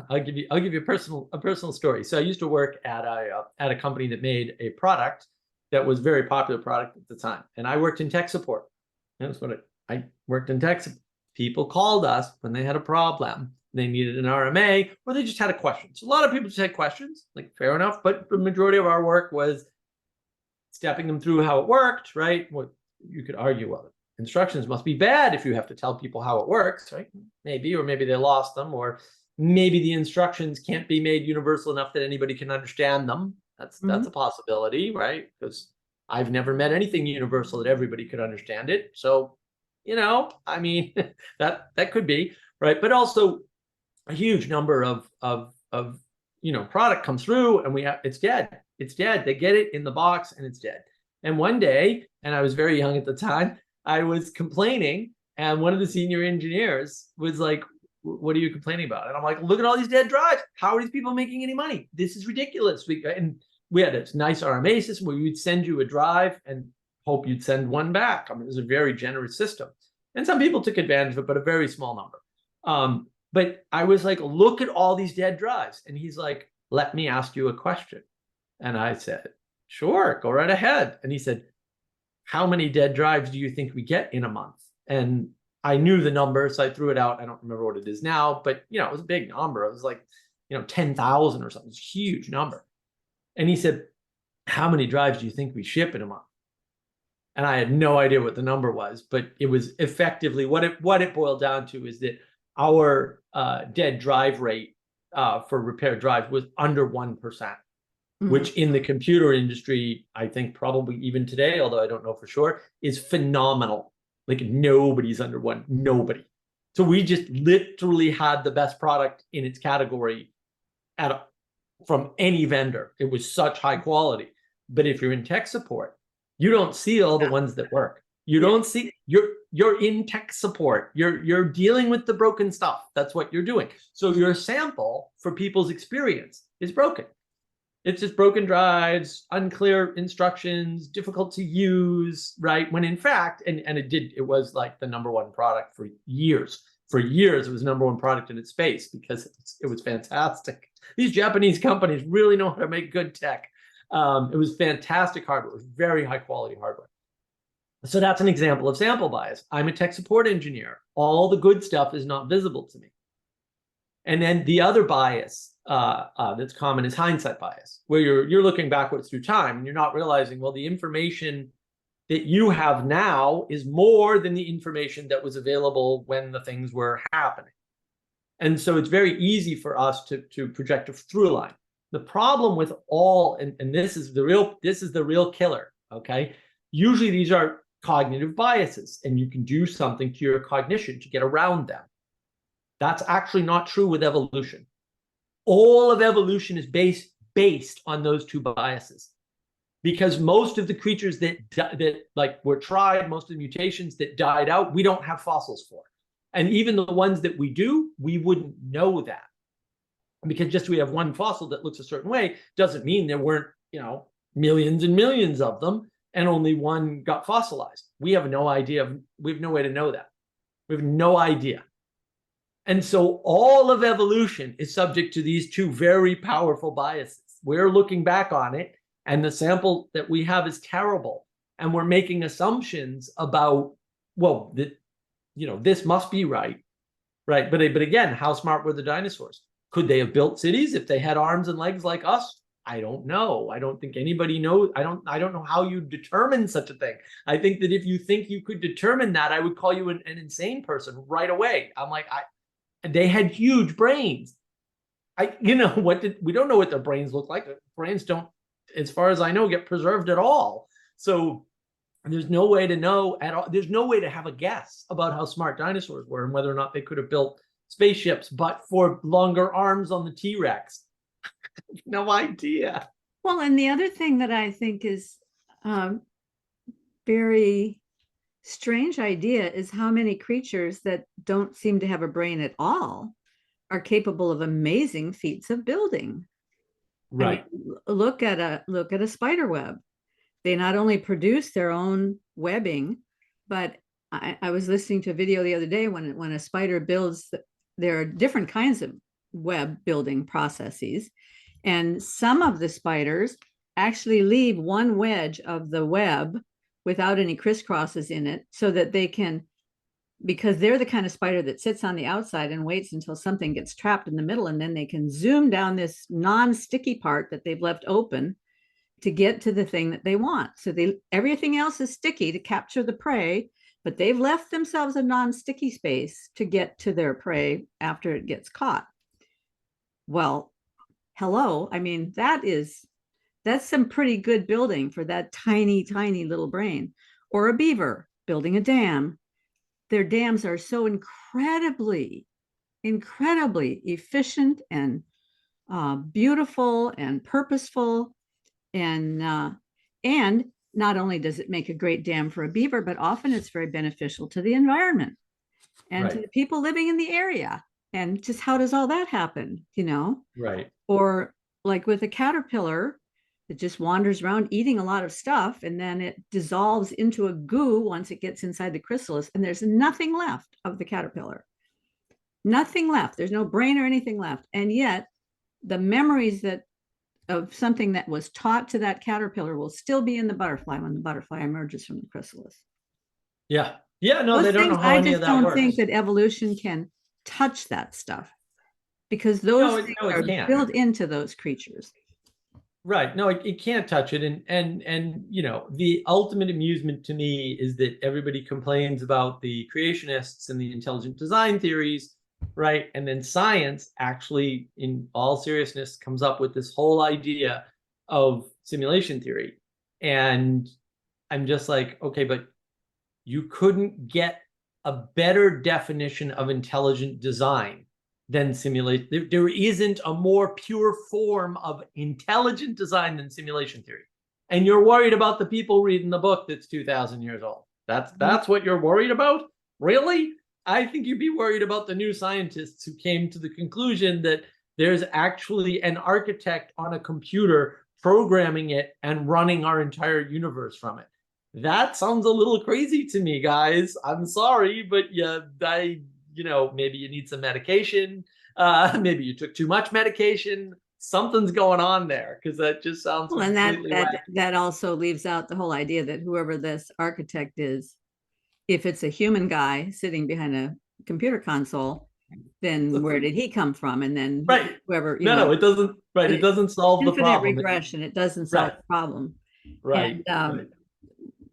I'll give you a personal story. So I used to work at a company that made a product that was a very popular product at the time, and I worked in tech support. That's what I worked in tech. People called us when they had a problem, they needed an RMA, or they just had a question. So a lot of people just had questions, like fair enough. But the majority of our work was stepping them through how it worked. Right? What you could argue, well, instructions must be bad if you have to tell people how it works, right? Maybe, or maybe they lost them, or maybe the instructions can't be made universal enough that anybody can understand them. That's a possibility, right? Because I've never met anything universal that everybody could understand it. So, I mean, that could be, right? But also a huge number of product comes through and it's dead. It's dead. They get it in the box and it's dead. And one day, and I was very young at the time, I was complaining, and one of the senior engineers was like, "What are you complaining about?" And I'm like, "Look at all these dead drives. How are these people making any money? This is ridiculous." We had this nice RMA system where we'd send you a drive and hope you'd send one back. I mean, it was a very generous system, and some people took advantage of it, but a very small number. But I was like, "Look at all these dead drives," and he's like, "Let me ask you a question," and I said, "Sure, go right ahead." And he said, "How many dead drives do you think we get in a month?" And I knew the number, so I threw it out. I don't remember what it is now, but it was a big number. It was like 10,000 or something. It's a huge number. And he said, "How many drives do you think we ship in a month?" And I had no idea what the number was, but it was effectively what it boiled down to is that our dead drive rate for repair drives was under 1%. Which in the computer industry, I think probably even today, although I don't know for sure, is phenomenal. Like nobody's under one, nobody. So we just literally had the best product in its category from any vendor. It was such high quality. But if you're in tech support, you don't see all the ones that work. You don't see, you're in tech support. You're dealing with the broken stuff. That's what you're doing. So your sample for people's experience is broken. It's just broken drives, unclear instructions, difficult to use, right? When in fact, and it was like the #1 product for years. For years, it was #1 product in its space because it was fantastic. These Japanese companies really know how to make good tech. It was fantastic hardware. It was very high quality hardware. So that's an example of sample bias. I'm a tech support engineer. All the good stuff is not visible to me. And then the other bias that's common is hindsight bias, where you're looking backwards through time and you're not realizing, well, the information that you have now is more than the information that was available when the things were happening. And so it's very easy for us to project a through line. The problem with all, and this is the real killer, okay? Usually these are cognitive biases, and you can do something to your cognition to get around them. That's actually not true with evolution. All of evolution is based on those two biases, because most of the creatures that like were tried, most of the mutations that died out, we don't have fossils for. And even the ones that we do, we wouldn't know that. Because just we have one fossil that looks a certain way doesn't mean there weren't, millions and millions of them and only one got fossilized. We have no idea. We have no way to know that. We have no idea. And so all of evolution is subject to these two very powerful biases. We're looking back on it, and the sample that we have is terrible. And we're making assumptions about, well, this must be right. Right. But again, how smart were the dinosaurs? Could they have built cities if they had arms and legs like us? I don't know. I don't think anybody knows. I don't know how you determine such a thing. I think that if you think you could determine that, I would call you an insane person right away. I'm like, they had huge brains. We don't know what their brains look like. Brains don't, as far as I know, get preserved at all. So there's no way to know at all. There's no way to have a guess about how smart dinosaurs were and whether or not they could have built spaceships, but for longer arms on the T-Rex. No idea. Well, and the other thing that I think is very strange idea is how many creatures that don't seem to have a brain at all are capable of amazing feats of building. Right. I mean, look at a spider web. They not only produce their own webbing, but I was listening to a video the other day when a spider builds. There are different kinds of web building processes, and some of the spiders actually leave one wedge of the web without any crisscrosses in it, so that they can, because they're the kind of spider that sits on the outside and waits until something gets trapped in the middle, and then they can zoom down this non-sticky part that they've left open to get to the thing that they want. So everything else is sticky to capture the prey, but they've left themselves a non-sticky space to get to their prey after it gets caught. Well, hello. I mean, that's some pretty good building for that tiny, tiny little brain. Or a beaver building a dam. Their dams are so incredibly efficient and beautiful and purposeful. And not only does it make a great dam for a beaver, but often it's very beneficial to the environment and to the people living in the area. And just how does all that happen, Right. Or like with a caterpillar, it just wanders around eating a lot of stuff, and then it dissolves into a goo once it gets inside the chrysalis, and there's nothing left of the caterpillar. Nothing left. There's no brain or anything left. And yet the memories of something that was taught to that caterpillar will still be in the butterfly when the butterfly emerges from the chrysalis. Yeah. No, Those they don't know how any of that works. I just don't think that evolution can touch that stuff, because those things are built into those creatures. Right. No, it can't touch it. And the ultimate amusement to me is that everybody complains about the creationists and the intelligent design theories, right? And then science actually, in all seriousness, comes up with this whole idea of simulation theory. And I'm just like, okay, but you couldn't get a better definition of intelligent design than simulation. There isn't a more pure form of intelligent design than simulation theory. And you're worried about the people reading the book that's 2,000 years old. That's what you're worried about? Really? I think you'd be worried about the new scientists who came to the conclusion that there's actually an architect on a computer programming it and running our entire universe from it. That sounds a little crazy to me, guys. I'm sorry, but yeah, maybe you need some medication. Maybe you took too much medication. Something's going on there, because that just sounds Well, and completely that also leaves out the whole idea that whoever this architect is, if it's a human guy sitting behind a computer console, then where did he come from? And then right. whoever, No, it doesn't. Right, it doesn't solve the problem. Regression. It doesn't solve the problem. Right. And,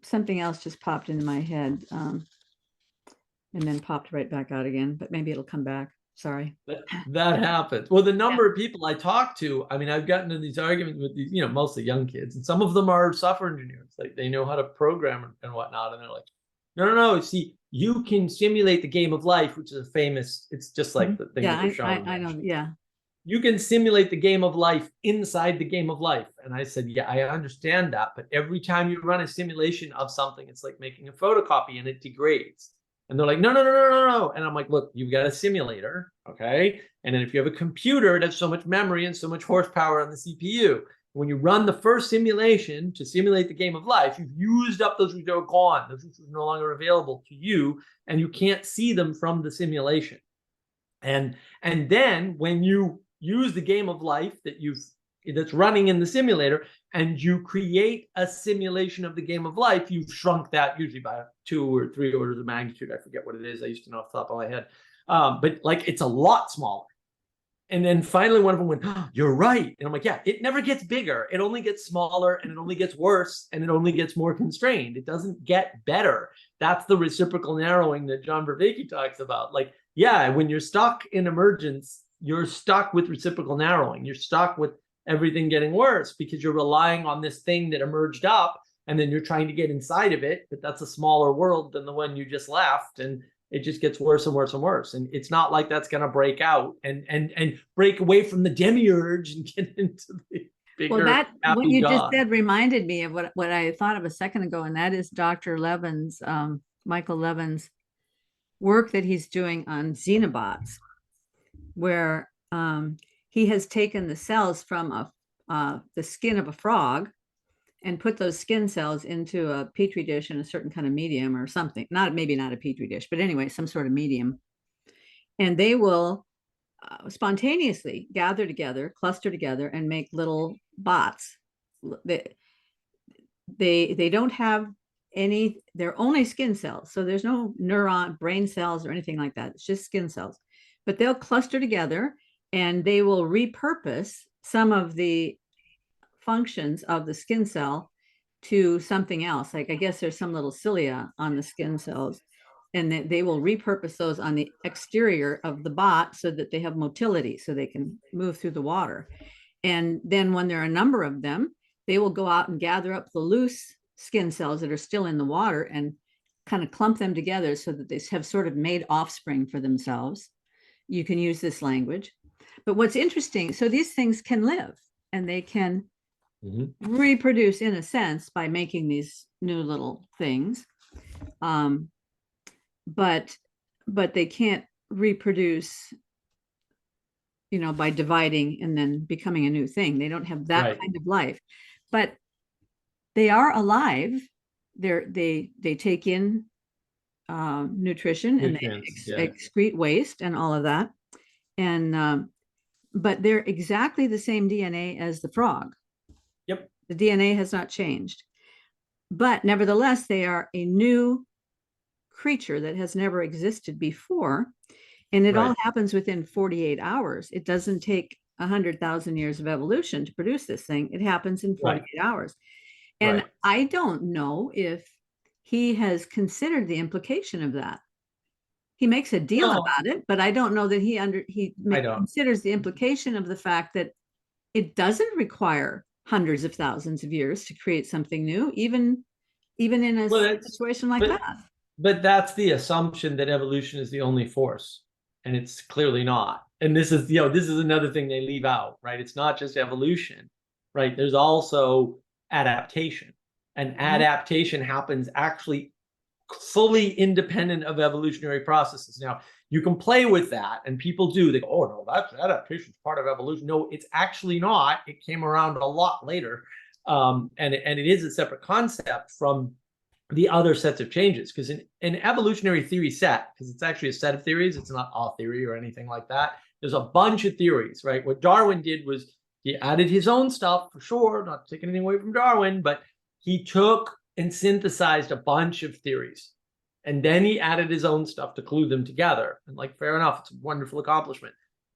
something else just popped into my head, and then popped right back out again. But maybe it'll come back. Sorry. That happens. Well, the number of people I talk to, I mean, I've gotten into these arguments with these, mostly young kids, and some of them are software engineers. Like, they know how to program and whatnot, and they're like, no. See, you can simulate the game of life, which is a famous. It's just like the thing that we're showing. I know. Yeah. You can simulate the game of life inside the game of life. And I said, yeah, I understand that. But every time you run a simulation of something, it's like making a photocopy and it degrades. And they're like, no. And I'm like, look, you've got a simulator, okay? And then if you have a computer, it has so much memory and so much horsepower on the CPU. When you run the first simulation to simulate the game of life, you've used up those, they're gone. Those are no longer available to you, and you can't see them from the simulation. And then when you use the game of life that's running in the simulator, and you create a simulation of the game of life, you've shrunk that usually by 2 or 3 orders of magnitude. I forget what it is. I used to know off the top of my head. But like, it's a lot smaller. And then finally one of them went, oh, you're right. And I'm like, yeah, it never gets bigger. It only gets smaller, and it only gets worse, and it only gets more constrained. It doesn't get better. That's the reciprocal narrowing that John Vervaeke talks about. Like, yeah, when you're stuck in emergence, you're stuck with reciprocal narrowing. You're stuck with everything getting worse because you're relying on this thing that emerged up, and then you're trying to get inside of it, but that's a smaller world than the one you just left, and it just gets worse and worse and worse. And it's not like that's going to break out and break away from the demiurge and get into the bigger. Well, that what you God. just said reminded me of what I thought of a second ago, and that is Dr. Michael Levin's work that he's doing on xenobots, where he has taken the cells from the skin of a frog and put those skin cells into a petri dish in a certain kind of medium or something. Maybe not a petri dish, but anyway, some sort of medium. And they will spontaneously gather together, cluster together, and make little bots. They don't have any, they're only skin cells. So there's no brain cells or anything like that. It's just skin cells. But they'll cluster together, and they will repurpose some of the functions of the skin cell to something else. Like, I guess there's some little cilia on the skin cells, and they will repurpose those on the exterior of the bot so that they have motility, so they can move through the water. And then when there are a number of them, they will go out and gather up the loose skin cells that are still in the water and kind of clump them together so that they have sort of made offspring for themselves. You can use this language. But what's interesting, so these things can live, and they can reproduce in a sense by making these new little things. But they can't reproduce, by dividing and then becoming a new thing. They don't have that kind of life, but they are alive. They take in nutrition, and they excrete waste and all of that. And but they're exactly the same DNA as the frog. Yep. The DNA has not changed, but nevertheless, they are a new creature that has never existed before. And it all happens within 48 hours. It doesn't take 100,000 years of evolution to produce this thing. It happens in 48 hours. And I don't know if he has considered the implication of that. He makes a deal about it, but I don't know that he considers the implication of the fact that it doesn't require hundreds of thousands of years to create something new, even in a situation like that. But that's the assumption that evolution is the only force, and it's clearly not. And this is, this is another thing they leave out, right? It's not just evolution, right? There's also adaptation, and adaptation happens actually fully independent of evolutionary processes. Now, you can play with that, and people do. They go, "Oh no, that's adaptation is part of evolution." No, it's actually not. It came around a lot later, and it is a separate concept from the other sets of changes. Because in an evolutionary theory set, because it's actually a set of theories, it's not a theory or anything like that. There's a bunch of theories, right? What Darwin did was he added his own stuff, for sure, not taking anything away from Darwin, but he took and synthesized a bunch of theories. And then he added his own stuff to glue them together. And like, fair enough, it's a wonderful accomplishment.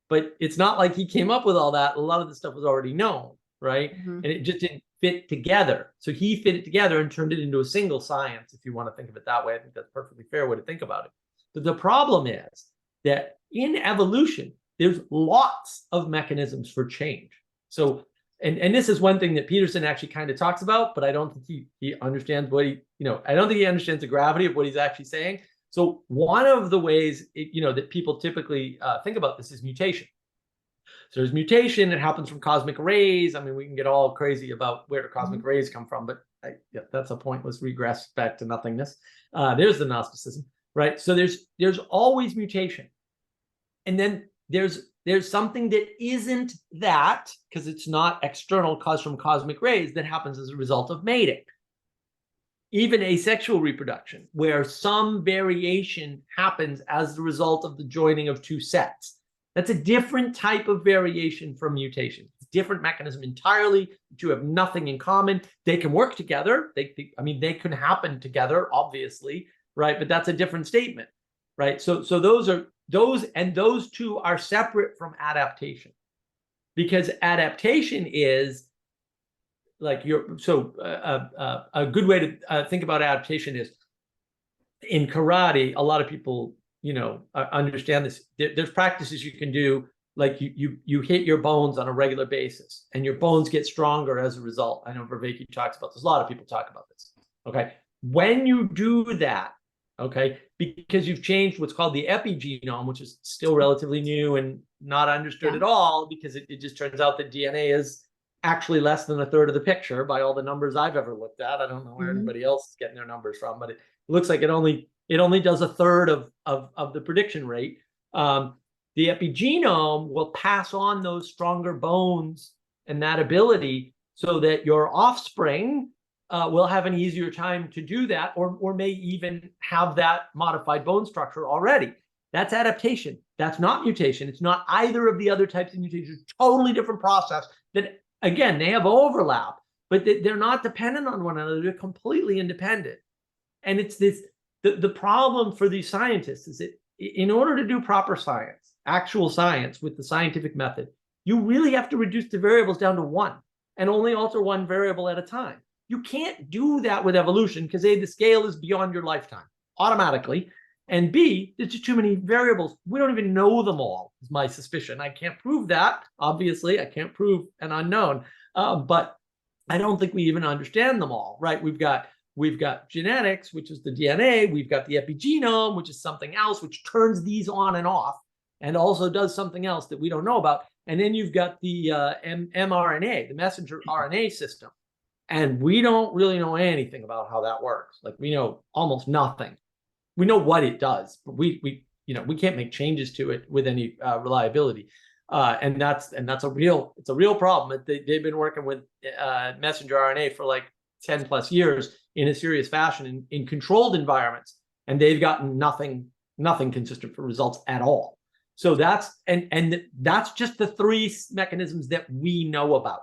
But it's not like he came up with all that. A lot of the stuff was already known, right? And it just didn't fit together. So he fit it together and turned it into a single science, if you want to think of it that way. I think that's a perfectly fair way to think about it. But the problem is that in evolution, there's lots of mechanisms for change. So, and this is one thing that Peterson actually kind of talks about, but I don't think he understands what I don't think he understands the gravity of what he's actually saying. So one of the ways, that people typically think about this is mutation. So there's mutation. It happens from cosmic rays. I mean, we can get all crazy about where cosmic rays come from, but that's a pointless regress back to nothingness. There's the Gnosticism, right? So there's always mutation. And then there's something that isn't that, because it's not external, caused from cosmic rays, that happens as a result of mating. Even asexual reproduction, where some variation happens as the result of the joining of two sets. That's a different type of variation from mutation. It's a different mechanism entirely. The two have nothing in common. They can work together. They can happen together, obviously, right? But that's a different statement, right? So those two are separate from adaptation, because adaptation is like a good way to think about adaptation is in karate. A lot of people understand this. There's practices you can do, like you hit your bones on a regular basis, and your bones get stronger as a result. I know Vervaeke talks about this. A lot of people talk about this. Okay, when you do that, okay, because you've changed what's called the epigenome, which is still relatively new and not understood at all, because it just turns out that DNA is actually less than a third of the picture by all the numbers I've ever looked at. I don't know where anybody else is getting their numbers from, but it looks like it only does a third of the prediction rate. The epigenome will pass on those stronger bones and that ability, so that your offspring will have an easier time to do that, or may even have that modified bone structure already. That's adaptation. That's not mutation. It's not either of the other types of mutation. It's a totally different process that, again, they have overlap, but they're not dependent on one another. They're completely independent. And it's the problem for these scientists is that in order to do proper science, actual science with the scientific method, you really have to reduce the variables down to one and only alter one variable at a time. You can't do that with evolution, because A, the scale is beyond your lifetime automatically, and B, there's just too many variables. We don't even know them all, is my suspicion. I can't prove that, obviously. I can't prove an unknown, but I don't think we even understand them all, right? We've got genetics, which is the DNA. We've got the epigenome, which is something else, which turns these on and off, and also does something else that we don't know about. And then you've got the mRNA, the messenger RNA system. And we don't really know anything about how that works. Like, we know almost nothing. We know what it does, but we can't make changes to it with any reliability. And that's a real problem. They've been working with messenger RNA for like 10 plus years in a serious fashion in controlled environments, and they've gotten nothing consistent for results at all. So that's just the three mechanisms that we know about.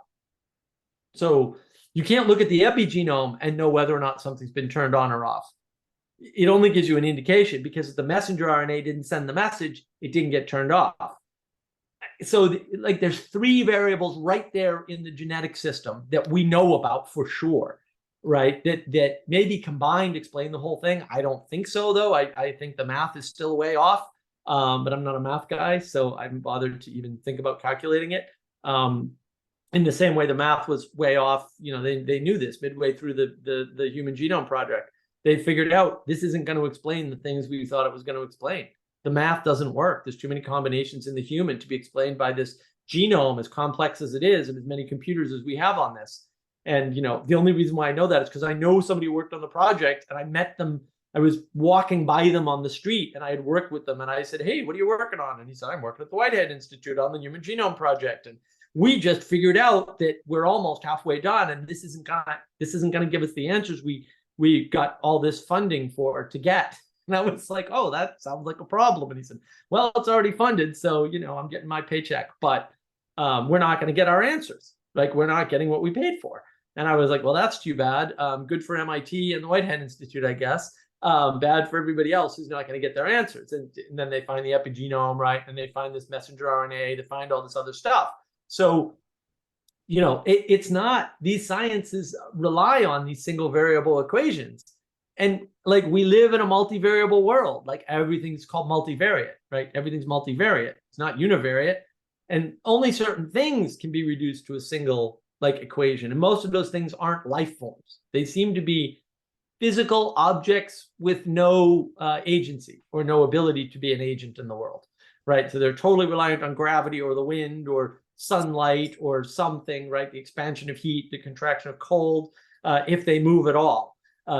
So you can't look at the epigenome and know whether or not something's been turned on or off. It only gives you an indication, because if the messenger RNA didn't send the message, it didn't get turned off. So there's three variables right there in the genetic system that we know about for sure, right? That maybe combined explain the whole thing. I don't think so, though. I think the math is still way off, but I'm not a math guy, so I haven't bothered to even think about calculating it. In the same way the math was way off, they knew this midway through the Human Genome Project. They figured out this isn't going to explain the things we thought it was going to explain. The math doesn't work. There's too many combinations in the human to be explained by this genome, as complex as it is, and as many computers as we have on this. And, you know, the only reason why I know that is because I know somebody who worked on the project, and I met them. I was walking by them on the street, and I had worked with them, and I said, "Hey, what are you working on?" And he said, "I'm working at the Whitehead Institute on the Human Genome Project." And we just figured out that we're almost halfway done, and this isn't gonna give us the answers we got all this funding for to get. And I was like, "Oh, that sounds like a problem." And he said, "Well, it's already funded, so, you know, I'm getting my paycheck, but we're not going to get our answers. Like, we're not getting what we paid for." And I was like, "Well, that's too bad. Good for MIT and the Whitehead Institute, I guess. Bad for everybody else who's not going to get their answers." And then they find the epigenome, right? And they find this messenger RNA, they find all this other stuff. So, you know, it's not, these sciences rely on these single variable equations. And like, we live in a multivariable world. Like, everything's called multivariate, right? Everything's multivariate. It's not univariate. And only certain things can be reduced to a single like equation. And most of those things aren't life forms. They seem to be physical objects with no agency or no ability to be an agent in the world, right? So they're totally reliant on gravity or the wind or sunlight or something, right? The expansion of heat, the contraction of cold, if they move at all.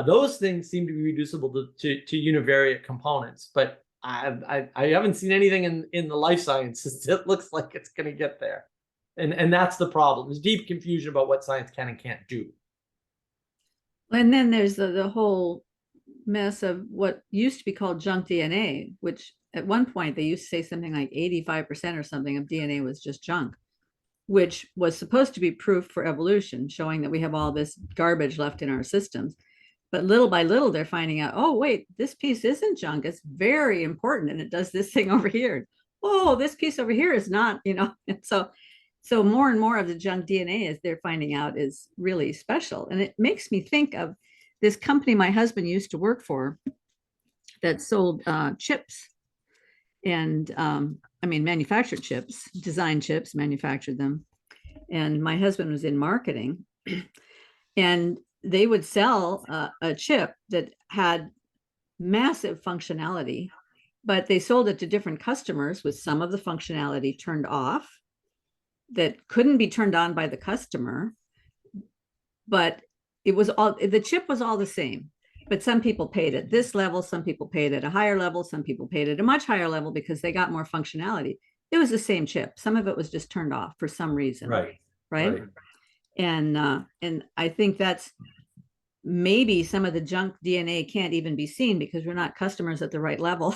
Those things seem to be reducible to univariate components, but I haven't seen anything in the life sciences that looks like it's going to get there. And that's the problem. There's deep confusion about what science can and can't do. And then there's the whole mess of what used to be called junk DNA, which at one point they used to say something like 85% or something of DNA was just junk, which was supposed to be proof for evolution, showing that we have all this garbage left in our systems. But little by little, they're finding out, oh, wait, this piece isn't junk. It's very important. And it does this thing over here. Oh, this piece over here is not, you know. And so more and more of the junk DNA, as they're finding out, is really special. And it makes me think of this company my husband used to work for that sold chips and manufactured chips, designed chips, manufactured them. And my husband was in marketing. And they would sell a chip that had massive functionality, but they sold it to different customers with some of the functionality turned off that couldn't be turned on by the customer. But it was all, the chip was all the same. But some people paid at this level, some people paid at a higher level, some people paid at a much higher level because they got more functionality. It was the same chip. Some of it was just turned off for some reason. Right. And I think that's maybe some of the junk DNA can't even be seen because we're not customers at the right level.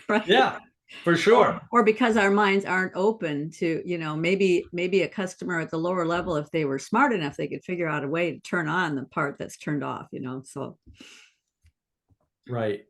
Right? Yeah, for sure. Or because our minds aren't open to, you know, maybe a customer at the lower level, if they were smart enough, they could figure out a way to turn on the part that's turned off, you know. So right.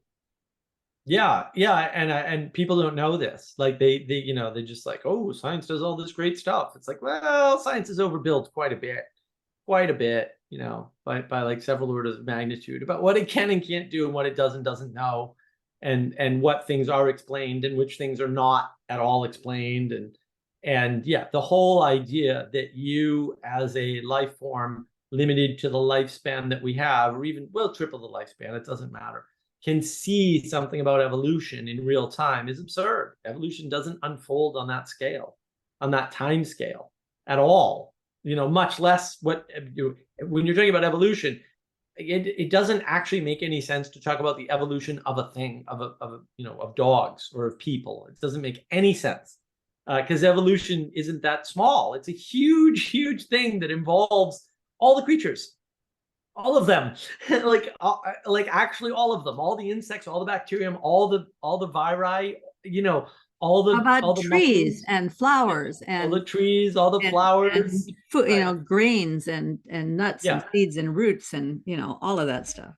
Yeah, and people don't know this. Like they you know, they just like, oh, science does all this great stuff. It's like, well, science is overbuilt quite a bit, you know, by like several orders of magnitude about what it can and can't do and what it does and doesn't know, and what things are explained and which things are not at all explained. And yeah, the whole idea that you as a life form limited to the lifespan that we have, or even, well, triple the lifespan, it doesn't matter, can see something about evolution in real time is absurd. Evolution doesn't unfold on that scale, on that time scale at all. You know, much less when you're talking about evolution, it doesn't actually make any sense to talk about the evolution of a thing, of dogs or of people. It doesn't make any sense because evolution isn't that small. It's a huge, huge thing that involves all the creatures. All of them, like actually all of them, all the insects, all the bacterium, all the viri, you know, all the trees mushrooms, and flowers and all the trees, all the flowers, and food, you know, grains and nuts and seeds and roots and, you know, all of that stuff.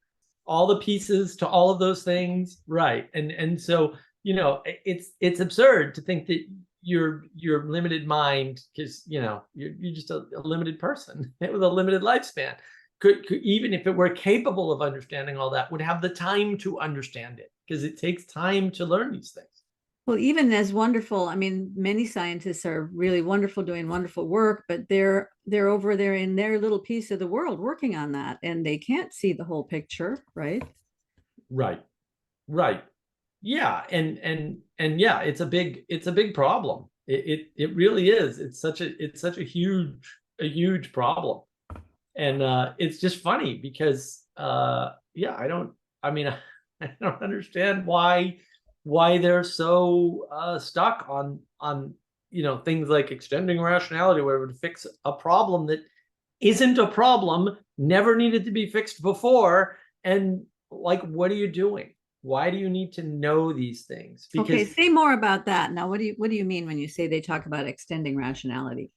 All the pieces to all of those things, right? And so, you know, it's absurd to think that your limited mind, because, you know, you're just a limited person with a limited lifespan. Could even if it were capable of understanding all that, would have the time to understand it, because it takes time to learn these things. Well, even as wonderful, I mean, many scientists are really wonderful, doing wonderful work, but they're over there in their little piece of the world working on that, and they can't see the whole picture, right? Right. Right. Yeah. And yeah, it's a big problem. It really is. It's such a huge problem. And it's just funny because yeah, I mean, I don't understand why they're so stuck on things like extending rationality, where it would fix a problem that isn't a problem, never needed to be fixed before. And like, what are you doing? Why do you need to know these things? Okay, Because, say more about that. Now, what do you mean when you say they talk about extending rationality?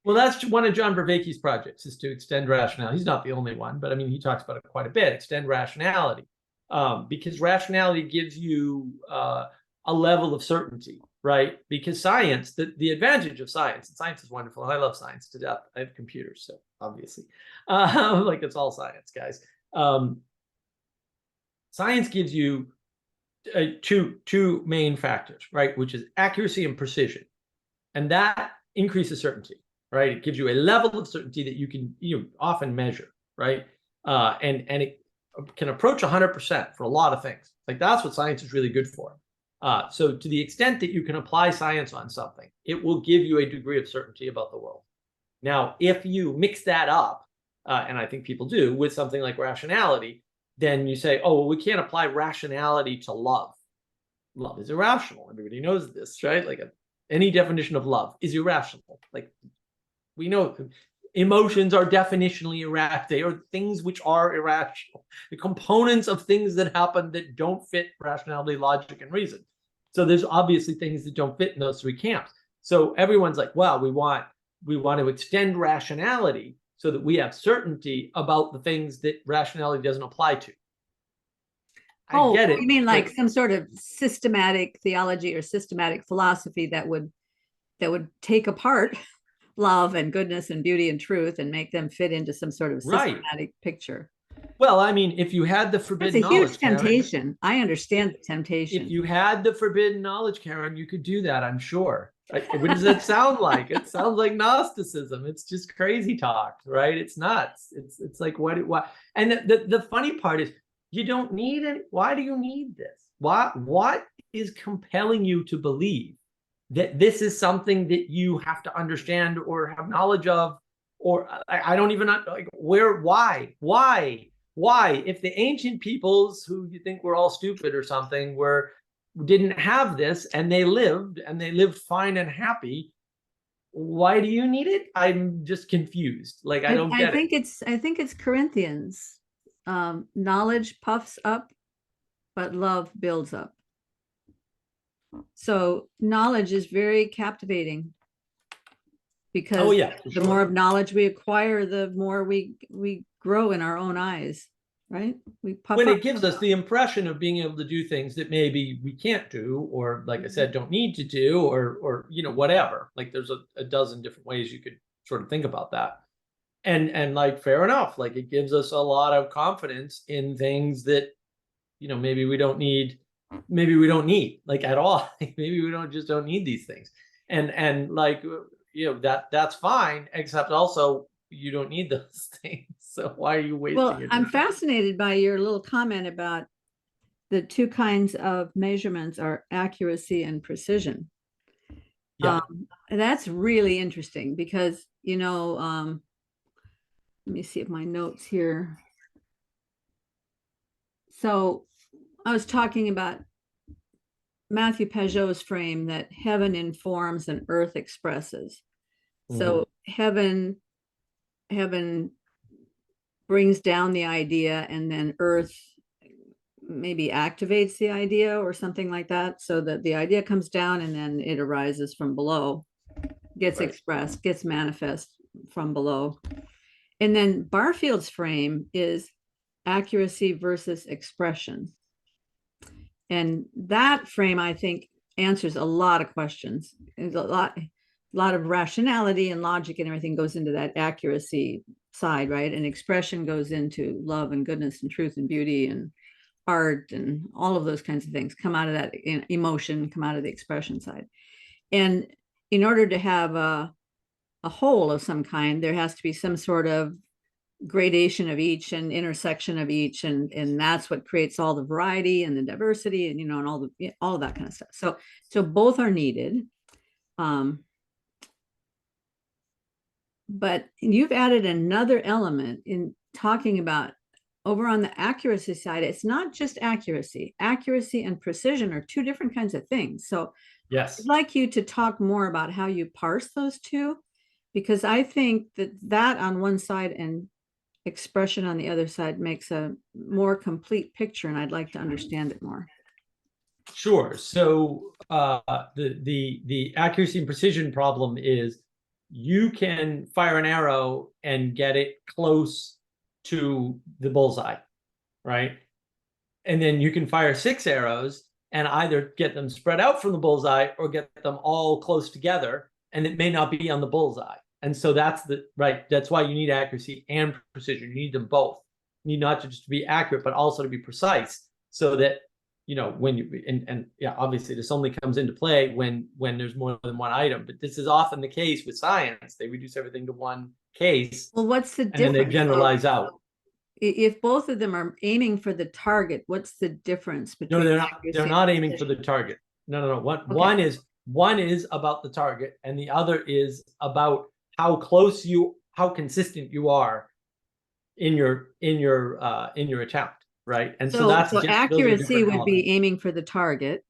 well, that's one of John Vervaeke's projects, is to extend rationality. He's not the only one, but I mean, he talks about it quite a bit, extend rationality. Because rationality gives you a level of certainty, right? Because science, the advantage of science, and science is wonderful, and I love science to death. I have computers, so obviously, like, it's all science, guys. Science gives you two main factors, right? Which is accuracy and precision, and that increases certainty, right? It gives you a level of certainty that you can often measure, right? And it can approach 100% for a lot of things. Like, that's what science is really good for. So to the extent that you can apply science on something, it will give you a degree of certainty about the world. Now, if you mix that up, and I think people do, with something like rationality, then you say, oh, well, we can't apply rationality to love. Love is irrational. Everybody knows this, right? Like, any definition of love is irrational. Like, we know emotions are definitionally irrational. They are things which are irrational. The components of things that happen that don't fit rationality, logic, and reason. So there's obviously things that don't fit in those three camps. So everyone's like, well, we want to extend rationality so that we have certainty about the things that rationality doesn't apply to. I get it. You mean like some sort of systematic theology or systematic philosophy that would take apart love and goodness and beauty and truth and make them fit into some sort of systematic picture. Well, I mean, if you had the forbidden knowledge, knowledge, huge temptation. Karen, I understand the temptation. If you had the forbidden knowledge, Karen, you could do that, I'm sure. What does that sound like? It sounds like Gnosticism. It's just crazy talk, right? It's nuts. It's like, what? And the funny part is, you don't need it. Why do you need this? What is compelling you to believe that this is something that you have to understand or have knowledge of? Or I don't even know, like, why? If the ancient peoples, who you think were all stupid or something, didn't have this, and they lived fine and happy, why do you need it? I'm just confused. Like, I don't get it. I think it's Corinthians. Knowledge puffs up, but love builds up. So knowledge is very captivating, because the more of knowledge we acquire, the more we grow in our own eyes, right? When it gives us the impression of being able to do things that maybe we can't do, or, like I said, don't need to do, or whatever. Like, there's a dozen different ways you could sort of think about that. And like, fair enough. Like, it gives us a lot of confidence in things that maybe we don't need like at all. Maybe we don't need these things. And like, that's fine, except also you don't need those things. So why are you wasting it? I'm fascinated by your little comment about the two kinds of measurements are accuracy and precision. Yeah. That's really interesting, because let me see if my notes here. So I was talking about Matthew Pageau's frame that heaven informs and earth expresses. Mm-hmm. So heaven brings down the idea, and then earth maybe activates the idea or something like that, so that the idea comes down and then it arises from below, gets expressed, gets manifest from below. And then Barfield's frame is accuracy versus expression. And that frame, I think, answers a lot of questions. There's a lot of rationality and logic and everything goes into that accuracy side, right? And expression goes into love and goodness and truth and beauty and art and all of those kinds of things come out of that emotion, come out of the expression side. And in order to have a whole of some kind, there has to be some sort of gradation of each and intersection of each, and that's what creates all the variety and the diversity, and and all of that kind of stuff. So both are needed. But you've added another element in talking about over on the accuracy side. It's not just accuracy. Accuracy and precision are two different kinds of things. So Yes. I'd like you to talk more about how you parse those two, because I think that on one side and expression on the other side makes a more complete picture, and I'd like to understand it more. Sure. So the accuracy and precision problem is you can fire an arrow and get it close to the bullseye, right? And then you can fire 6 arrows and either get them spread out from the bullseye or get them all close together, and it may not be on the bullseye. And so that's that's why you need accuracy and precision. You need them both. You need not just to be accurate, but also to be precise, so that when you and yeah, obviously this only comes into play when there's more than one item. But this is often the case with science. They reduce everything to one case. Well, what's the And difference? then they generalize out. If both of them are aiming for the target, what's the difference between? No, they're not aiming for the target. No. One is about the target, and the other is about how consistent you are in your attempt, right? And so that's accuracy would be aiming for the target.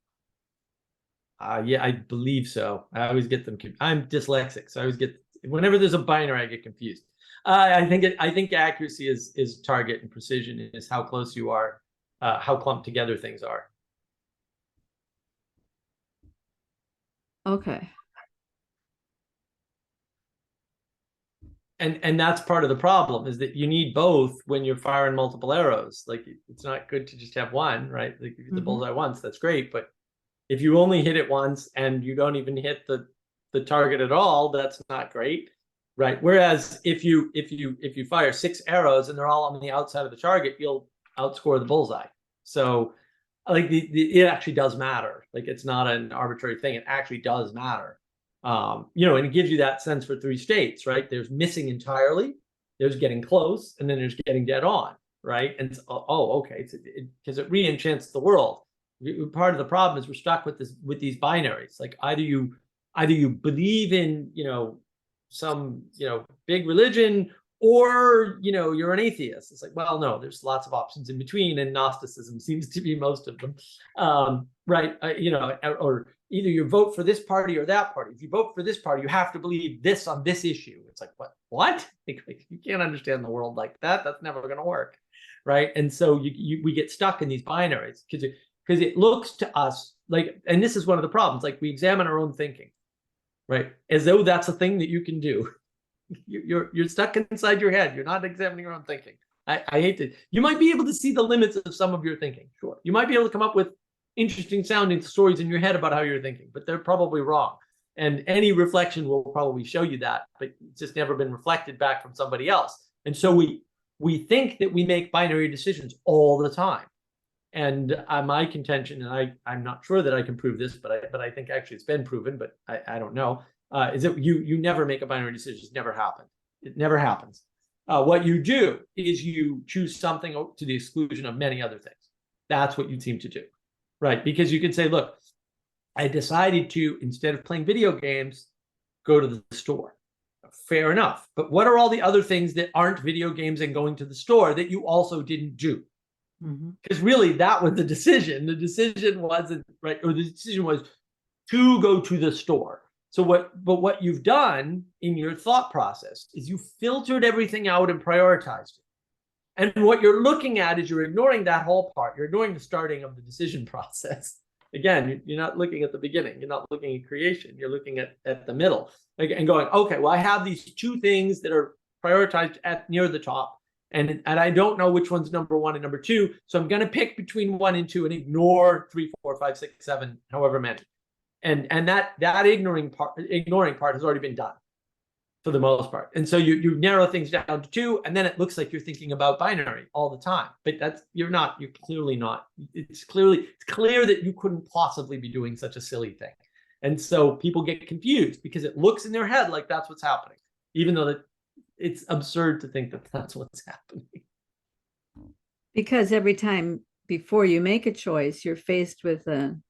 Yeah, I believe so. I always get them. I'm dyslexic, so I always get, whenever there's a binary, I get confused. I think accuracy is target, and precision is how close you are, how clumped together things are. Okay. And that's part of the problem, is that you need both when you're firing multiple arrows. Like, it's not good to just have one, right? Like, if you hit the bullseye once, that's great, but if you only hit it once and you don't even hit the target at all, that's not great, right? Whereas if you fire 6 arrows and they're all on the outside of the target, you'll outscore the bullseye. So like it actually does matter. Like, it's not an arbitrary thing. It actually does matter. And it gives you that sense for 3 states, right? There's missing entirely, there's getting close, and then there's getting dead on, right? And okay, because it re-enchants the world. Part of the problem is we're stuck with these binaries. Like, either you believe in some big religion, or you're an atheist. It's like, well, no, there's lots of options in between, and Gnosticism seems to be most of them, right? Or either you vote for this party or that party. If you vote for this party, you have to believe this on this issue. It's like, what? Like, you can't understand the world like that. That's never going to work, right? And so we get stuck in these binaries because it looks to us like, and this is one of the problems, like, we examine our own thinking, right, as though that's a thing that you can do. You're stuck inside your head. You're not examining your own thinking. I hate it. You might be able to see the limits of some of your thinking. Sure. You might be able to come up with interesting sounding stories in your head about how you're thinking, but they're probably wrong. And any reflection will probably show you that, but it's just never been reflected back from somebody else. And so we think that we make binary decisions all the time. And my contention, and I'm not sure that I can prove this, but I think actually it's been proven, but I don't know, is that you never make a binary decision. It's never happened. It never happens. What you do is you choose something to the exclusion of many other things. That's what you seem to do, right? Because you could say, look, I decided to, instead of playing video games, go to the store. Fair enough. But what are all the other things that aren't video games and going to the store that you also didn't do? Because really, that was the decision. The decision wasn't, right, or the decision was to go to the store. So what you've done in your thought process is you filtered everything out and prioritized it. And what you're looking at is you're ignoring that whole part. You're ignoring the starting of the decision process. Again, you're not looking at the beginning. You're not looking at creation. You're looking at the middle, and going, okay, well, I have these 2 things that are prioritized near the top. And I don't know which one's number 1 and number 2. So I'm going to pick between 1 and 2 and ignore 3, 4, 5, 6, 7, however many. And that ignoring part has already been done. for the most part. And so you narrow things down to two, and then it looks like you're thinking about binary all the time. But you're clearly not. It's clear that you couldn't possibly be doing such a silly thing. And so people get confused because it looks in their head like that's what's happening, even though it's absurd to think that that's what's happening. Because every time before you make a choice, you're faced with an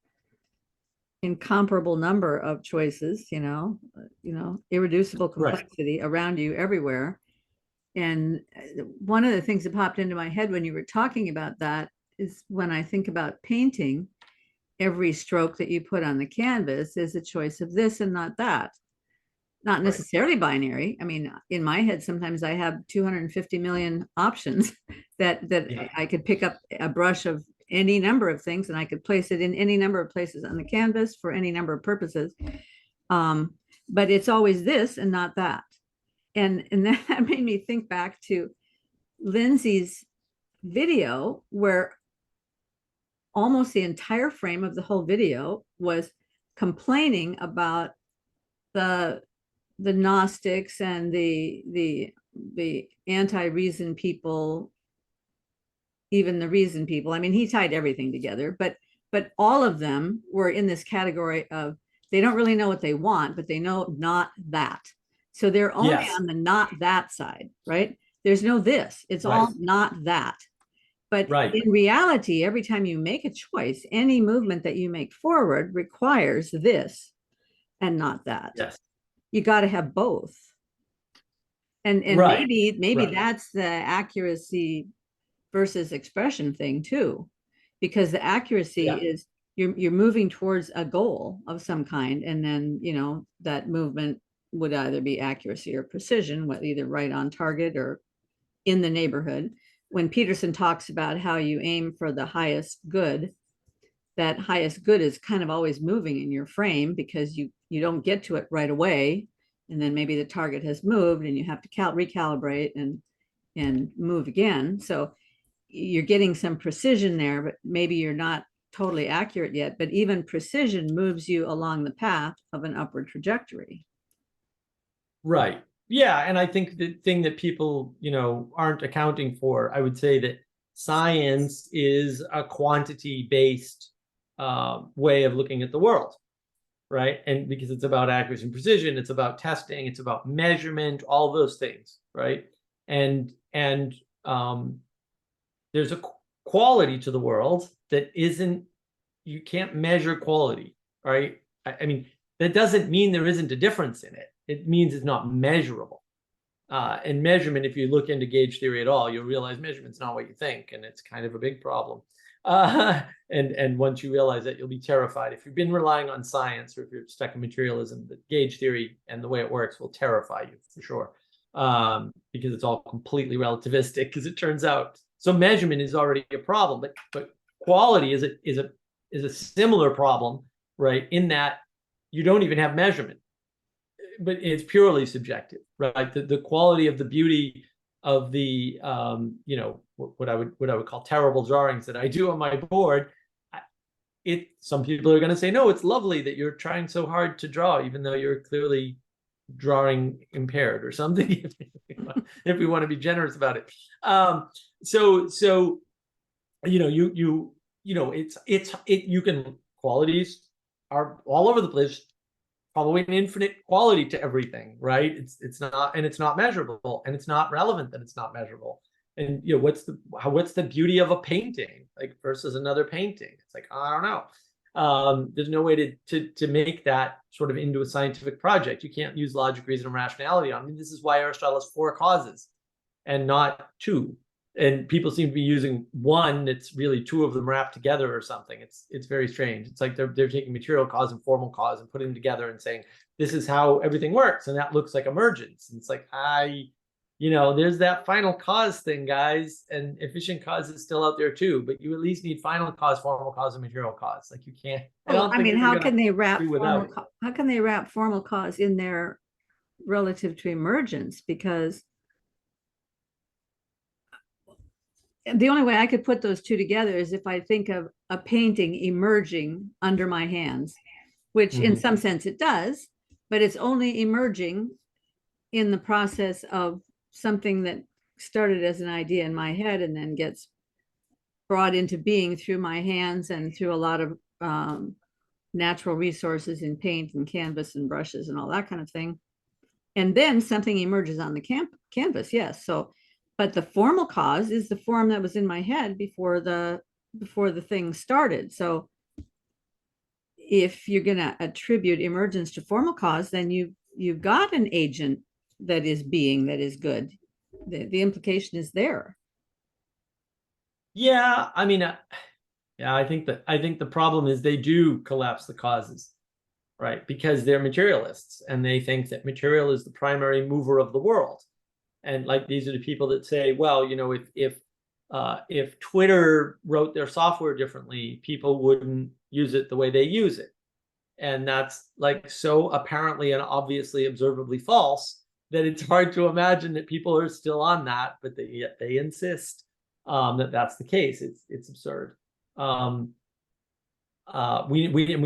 incomparable number of choices, irreducible complexity around you everywhere. And one of the things that popped into my head when you were talking about that is when I think about painting, every stroke that you put on the canvas is a choice of this and not that. Not necessarily binary. I mean, in my head, sometimes I have 250 million options that I could pick up a brush of any number of things and I could place it in any number of places on the canvas for any number of purposes. But it's always this and not that. And that made me think back to Lindsay's video, where almost the entire frame of the whole video was complaining about the Gnostics and the anti-reason people, even the reason people. I mean, he tied everything together, but all of them were in this category of they don't really know what they want, but they know not that. So they're only on the not that side, right? There's no this. It's all not that. But in reality, every time you make a choice, any movement that you make forward requires this and not that. Yes. You got to have both. And maybe that's the accuracy versus expression thing too, because the accuracy is you're moving towards a goal of some kind, and then that movement would either be accuracy or precision, either right on target or in the neighborhood. When Peterson talks about how you aim for the highest good, that highest good is kind of always moving in your frame, because you don't get to it right away, and then maybe the target has moved and you have to recalibrate and move again. So you're getting some precision there, but maybe you're not totally accurate yet. But even precision moves you along the path of an upward trajectory. Right. Yeah. And I think the thing that people, aren't accounting for, I would say that science is a quantity-based way of looking at the world, right? And because it's about accuracy and precision, it's about testing, it's about measurement, all those things, right? And there's a quality to the world that you can't measure quality, right? I mean, that doesn't mean there isn't a difference in it. It means it's not measurable. And measurement, if you look into gauge theory at all, you'll realize measurement's not what you think, and it's kind of a big problem. And once you realize that, you'll be terrified. If you've been relying on science, or if you're stuck in materialism, the gauge theory and the way it works will terrify you for sure, because it's all completely relativistic, as it turns out. So measurement is already a problem, but quality is a similar problem, right? In that you don't even have measurement, but it's purely subjective, right? The quality of the beauty of the what I would call terrible drawings that I do on my board, some people are going to say, no, it's lovely that you're trying so hard to draw, even though you're clearly drawing impaired or something, if we want to be generous about it. Qualities are all over the place, probably an infinite quality to everything, right? It's not measurable, and it's not relevant that it's not measurable. And what's the beauty of a painting, like, versus another painting? It's like, I don't know. There's no way to make that sort of into a scientific project. You can't use logic, reason, and rationality on. I mean, this is why Aristotle has 4 causes and not 2. And people seem to be using one that's really 2 of them wrapped together or something. It's very strange. It's like they're taking material cause and formal cause and putting them together and saying, this is how everything works, and that looks like emergence. And it's like, there's that final cause thing, guys, and efficient cause is still out there too, but you at least need final cause, formal cause, and material cause. Like, you can't. How can they wrap formal cause in there relative to emergence? Because the only way I could put those two together is if I think of a painting emerging under my hands, which in some sense it does, but it's only emerging in the process of something that started as an idea in my head and then gets brought into being through my hands and through a lot of natural resources in paint and canvas and brushes and all that kind of thing. And then something emerges on the canvas. Yes. So, but the formal cause is the form that was in my head before the thing started. So if you're going to attribute emergence to formal cause, then you've got an agent that is being, that is good. The implication is there. Yeah, I mean, yeah, I think the problem is they do collapse the causes, right? Because they're materialists and they think that material is the primary mover of the world. And like, these are the people that say, well, you know, if Twitter wrote their software differently, people wouldn't use it the way they use it. And that's like so apparently and obviously observably false that it's hard to imagine that people are still on that, but yet they insist that that's the case. It's absurd. We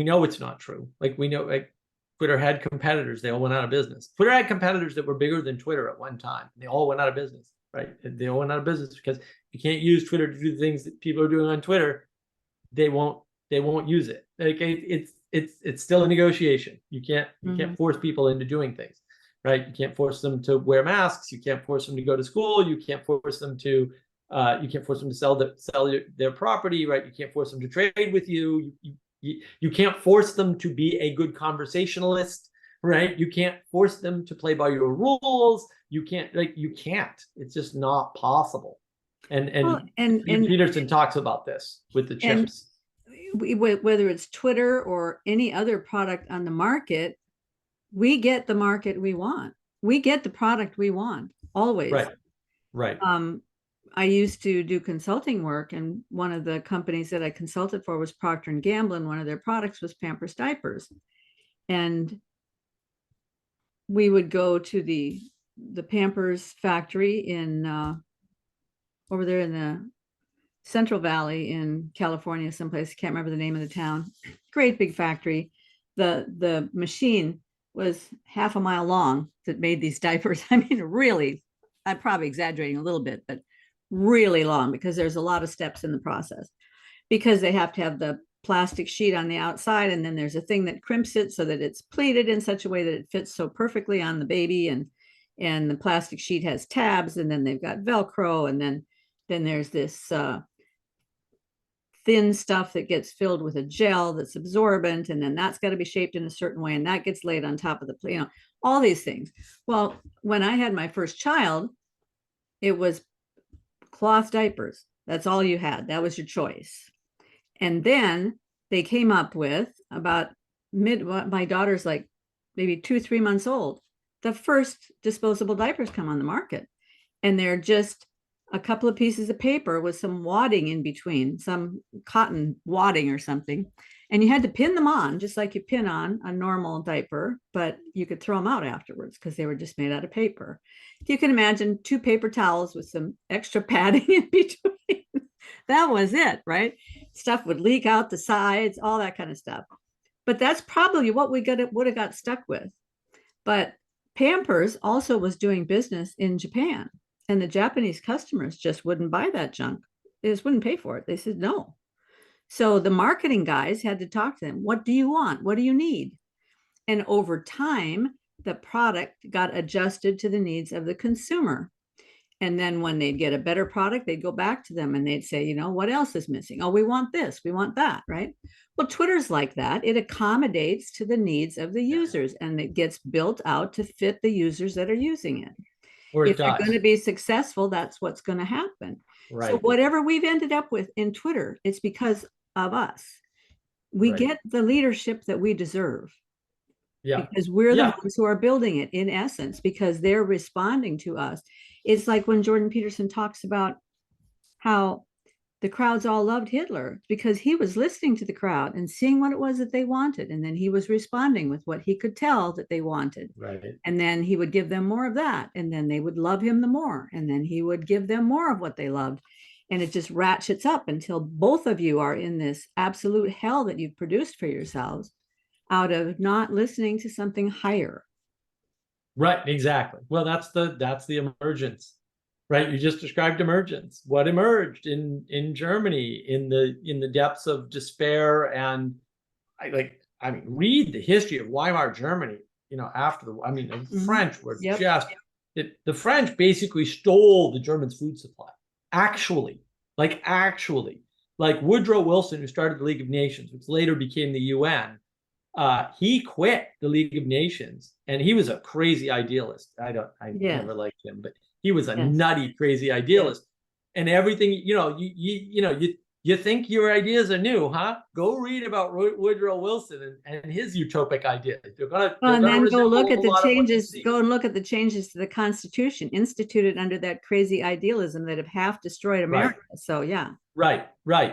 know it's not true. Like, we know, like, Twitter had competitors. They all went out of business. Twitter had competitors that were bigger than Twitter at one time. They all went out of business, right? They all went out of business because you can't use Twitter to do the things that people are doing on Twitter. They won't use it. Like, it's still a negotiation. You can't force people into doing things, right? You can't force them to wear masks. You can't force them to go to school. You can't force them to sell their property, right? You can't force them to trade with you. You can't force them to be a good conversationalist, right? You can't force them to play by your rules. You can't. It's just not possible. And Peterson talks about this with the chips. Whether it's Twitter or any other product on the market, we get the market we want. We get the product we want always. Right. I used to do consulting work, and one of the companies that I consulted for was Procter & Gamble, and one of their products was Pampers diapers. And we would go to the Pampers factory in over there in the Central Valley in California, someplace, can't remember the name of the town. Great big factory. The machine was half a mile long that made these diapers. I mean, really, I'm probably exaggerating a little bit, but really long, because there's a lot of steps in the process, because they have to have the plastic sheet on the outside, and then there's a thing that crimps it so that it's pleated in such a way that it fits so perfectly on the baby, and the plastic sheet has tabs, and then they've got Velcro, and then there's this thin stuff that gets filled with a gel that's absorbent, and then that's got to be shaped in a certain way, and that gets laid on top of the, all these things. Well, when I had my first child, it was cloth diapers. That's all you had. That was your choice. And then they came up with, about my daughter's like maybe 2-3 months old, the first disposable diapers come on the market. And they're just a couple of pieces of paper with some wadding in between, some cotton wadding or something. And you had to pin them on just like you pin on a normal diaper, but you could throw them out afterwards because they were just made out of paper. If you can imagine 2 paper towels with some extra padding in between, that was it, right? Stuff would leak out the sides, all that kind of stuff. But that's probably what we would have got stuck with. But Pampers also was doing business in Japan, and the Japanese customers just wouldn't buy that junk. They just wouldn't pay for it. They said no. So the marketing guys had to talk to them. What do you want? What do you need? And over time, the product got adjusted to the needs of the consumer. And then when they'd get a better product, they'd go back to them and they'd say, what else is missing? Oh, we want this, we want that, right? Well, Twitter's like that. It accommodates to the needs of the users, and it gets built out to fit the users that are using it. If they're going to be successful, that's what's going to happen. Right. So whatever we've ended up with in Twitter, it's because of us. We get the leadership that we deserve. Yeah. Because we're the ones who are building it, in essence, because they're responding to us. It's like when Jordan Peterson talks about how the crowds all loved Hitler, because he was listening to the crowd and seeing what it was that they wanted. And then he was responding with what he could tell that they wanted. Right. And then he would give them more of that. And then they would love him the more. And then he would give them more of what they loved. And it just ratchets up until both of you are in this absolute hell that you've produced for yourselves out of not listening to something higher. Right, exactly. Well, that's the emergence, right? You just described emergence. What emerged in Germany in the depths of despair, and I mean, read the history of Weimar Germany. You know, after the I mean, the French were just the French basically stole the Germans' food supply. Actually, like Woodrow Wilson, who started the League of Nations, which later became the UN. He quit the League of Nations, and he was a crazy idealist. I never liked him, but he was a nutty, crazy idealist. And everything, you think your ideas are new, huh? Go read about Woodrow Wilson and his utopic ideas. And then go look at the changes. Go and look at the changes to the Constitution instituted under that crazy idealism that have half destroyed America. Right. So yeah. Right.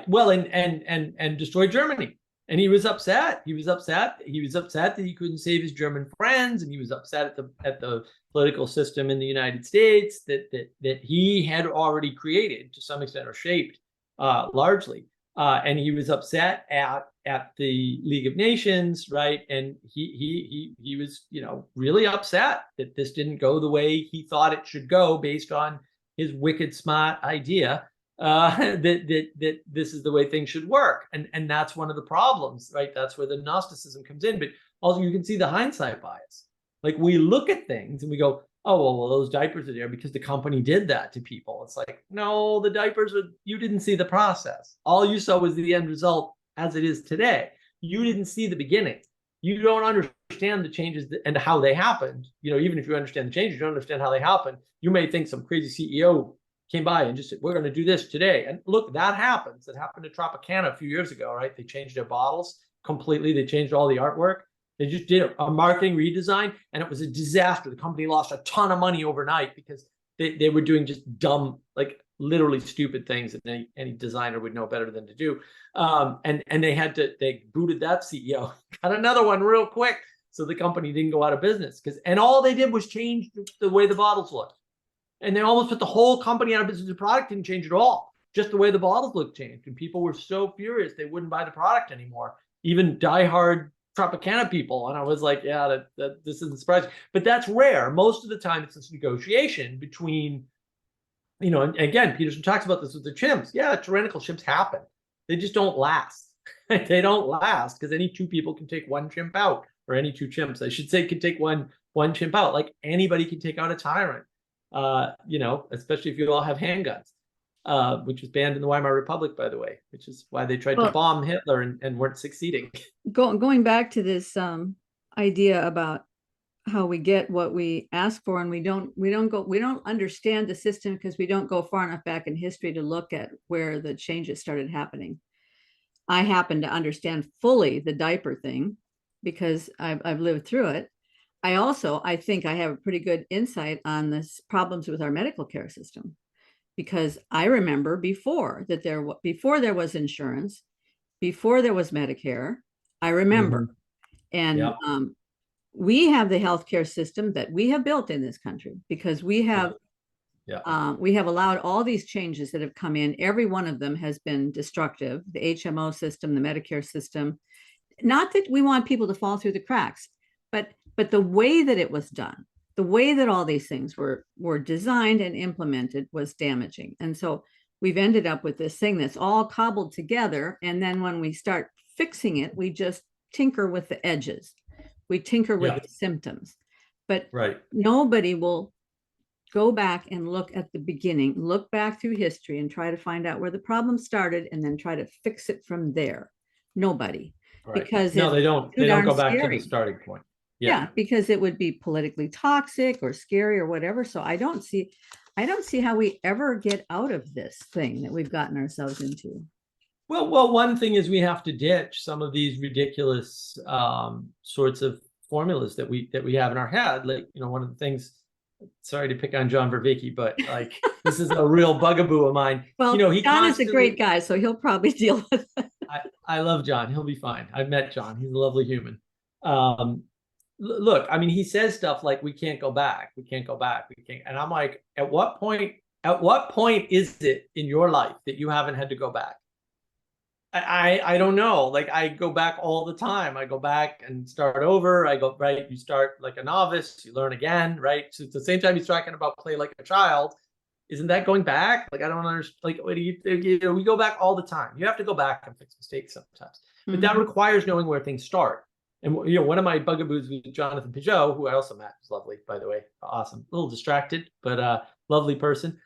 Well, and destroyed Germany. And he was upset. He was upset that he couldn't save his German friends, and he was upset at the political system in the United States that he had already created to some extent, or shaped largely. And he was upset at the League of Nations, right? And he was, really upset that this didn't go the way he thought it should go, based on his wicked smart idea. That this is the way things should work, and that's one of the problems, right? That's where the Gnosticism comes in. But also, you can see the hindsight bias. Like, we look at things and we go, oh well, those diapers are there because the company did that to people. It's like, no, the diapers are, you didn't see the process. All you saw was the end result as it is today. You didn't see the beginning. You don't understand the changes and how they happened. Even if you understand the changes, you don't understand how they happened. You may think some crazy CEO came by and just said, we're going to do this today. And look, that happens. It happened to Tropicana a few years ago, right? They changed their bottles completely. They changed all the artwork. They just did a marketing redesign, and it was a disaster. The company lost a ton of money overnight because they were doing just dumb, like literally stupid things that any designer would know better than to do. And they booted that CEO, got another one real quick, so the company didn't go out of business. And all they did was change the way the bottles looked. And they almost put the whole company out of business. The product didn't change at all. Just the way the bottles looked changed. And people were so furious they wouldn't buy the product anymore. Even diehard Tropicana people. And I was like, yeah, that this isn't surprising. But that's rare. Most of the time, it's this negotiation between, and again, Peterson talks about this with the chimps. Yeah, tyrannical chimps happen. They just don't last. They don't last because any two people can take one chimp out, or any two chimps, I should say, can take one chimp out. Like, anybody can take out a tyrant. Especially if you all have handguns, which was banned in the Weimar Republic, by the way, which is why they tried to bomb Hitler and weren't succeeding. Going back to this idea about how we get what we ask for, and we don't understand the system because we don't go far enough back in history to look at where the changes started happening. I happen to understand fully the diaper thing because I've lived through it. I think I have a pretty good insight on this problems with our medical care system, because I remember before there was insurance, before there was Medicare, I remember. And we have the healthcare system that we have built in this country because we have allowed all these changes that have come in. Every one of them has been destructive. The HMO system, the Medicare system, not that we want people to fall through the cracks, but the way that it was done, the way that all these things were designed and implemented was damaging. And so we've ended up with this thing that's all cobbled together. And then when we start fixing it, we just tinker with the edges. We tinker with the symptoms. But nobody will go back and look at the beginning, look back through history and try to find out where the problem started and then try to fix it from there. Nobody. Right. Because no, they don't go back scary. to the starting point. Yeah, because it would be politically toxic or scary or whatever. So I don't see how we ever get out of this thing that we've gotten ourselves into. Well, one thing is we have to ditch some of these ridiculous sorts of formulas that we have in our head. Like, one of the things, sorry to pick on John Vervaeke, but like this is a real bugaboo of mine. Well, John is a great guy, so he'll probably deal with it. I love John. He'll be fine. I've met John. He's a lovely human. Look, I mean, he says stuff like, we can't go back. We can't go back. We can't. And I'm like, at what point is it in your life that you haven't had to go back? I don't know. Like, I go back all the time. I go back and start over. I go, right, you start like a novice, you learn again, right? So at the same time he's talking about play like a child. Isn't that going back? Like, I don't understand. Like, what do you know, we go back all the time. You have to go back and fix mistakes sometimes. But that requires knowing where things start. And, you know, one of my bugaboos with Jonathan Peugeot, who I also met, was lovely, by the way. Awesome. A little distracted, but lovely person.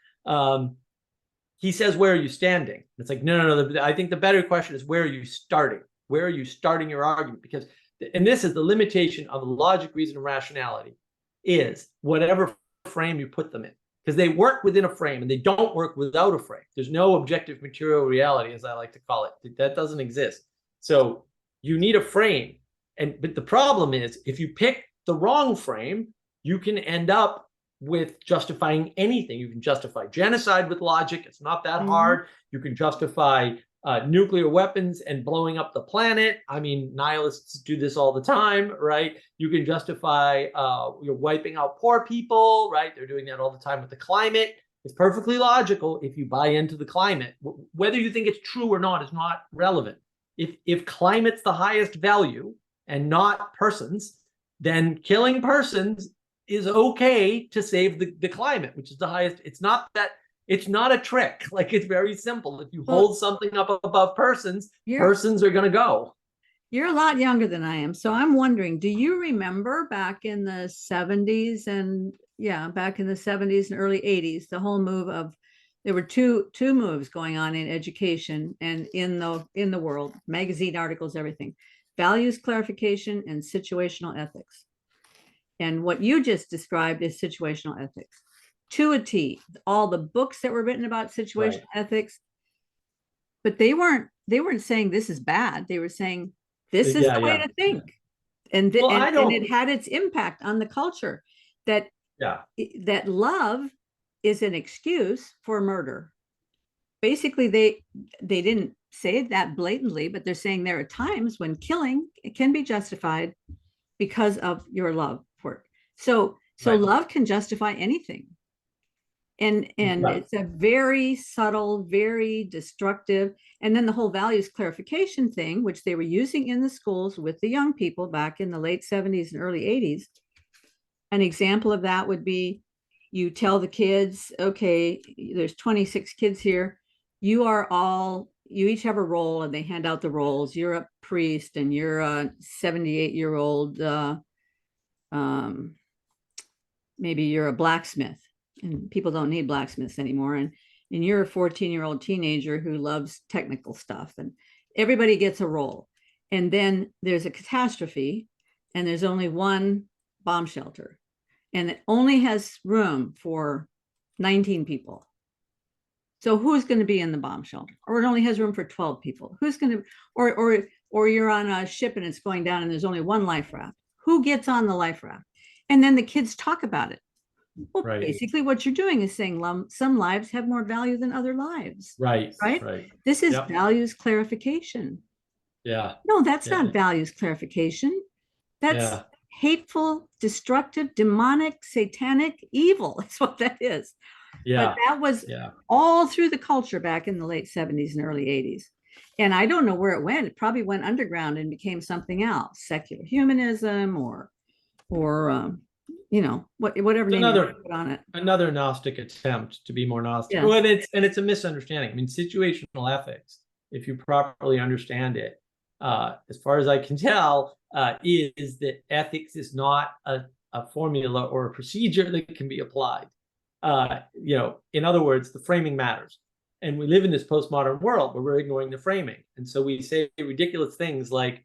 He says, where are you standing? It's like, no. I think the better question is, where are you starting? Where are you starting your argument? Because, and this is the limitation of logic, reason, and rationality, is whatever frame you put them in. Because they work within a frame and they don't work without a frame. There's no objective material reality, as I like to call it. That doesn't exist. So you need a frame. But the problem is, if you pick the wrong frame, you can end up with justifying anything. You can justify genocide with logic. It's not that hard. You can justify nuclear weapons and blowing up the planet. I mean, nihilists do this all the time, right? You can justify you're wiping out poor people, right? They're doing that all the time with the climate. It's perfectly logical if you buy into the climate. Whether you think it's true or not is not relevant. If climate's the highest value and not persons, then killing persons is okay to save the climate, which is the highest. It's not a trick. Like, it's very simple. If you hold something up above persons, persons are going to go. You're a lot younger than I am. So I'm wondering, do you remember back in the 70s and early 80s, the whole move of, there were two moves going on in education and in the world, magazine articles, everything: values clarification and situational ethics. And what you just described is situational ethics to a T. All the books that were written about situational ethics, but they weren't saying this is bad. They were saying this is the way to think. And it had its impact on the culture, that love is an excuse for murder. Basically, they didn't say that blatantly, but they're saying there are times when killing can be justified because of your love for it. So love can justify anything. And it's a very subtle, very destructive. And then the whole values clarification thing, which they were using in the schools with the young people back in the late 70s and early 80s. An example of that would be, you tell the kids, okay, there's 26 kids here. You each have a role, and they hand out the roles. You're a priest, and you're a 78-year-old, maybe you're a blacksmith, and people don't need blacksmiths anymore. And you're a 14-year-old teenager who loves technical stuff, and everybody gets a role. And then there's a catastrophe, and there's only one bomb shelter, and it only has room for 19 people. So who's going to be in the bomb shelter? Or it only has room for 12 people. Who's going to, or you're on a ship and it's going down and there's only one life raft. Who gets on the life raft? And then the kids talk about it. Well, basically what you're doing is saying some lives have more value than other lives. Right. This is values clarification. Yeah. No, that's not values clarification. That's hateful, destructive, demonic, satanic, evil. That's what that is. But that was all through the culture back in the late 70s and early 80s. And I don't know where it went. It probably went underground and became something else, secular humanism or whatever name you put on it. Another Gnostic attempt to be more Gnostic. Well, and it's a misunderstanding. I mean, situational ethics, if you properly understand it, as far as I can tell, is that ethics is not a formula or a procedure that can be applied. In other words, the framing matters. And we live in this postmodern world where we're ignoring the framing. And so we say ridiculous things like,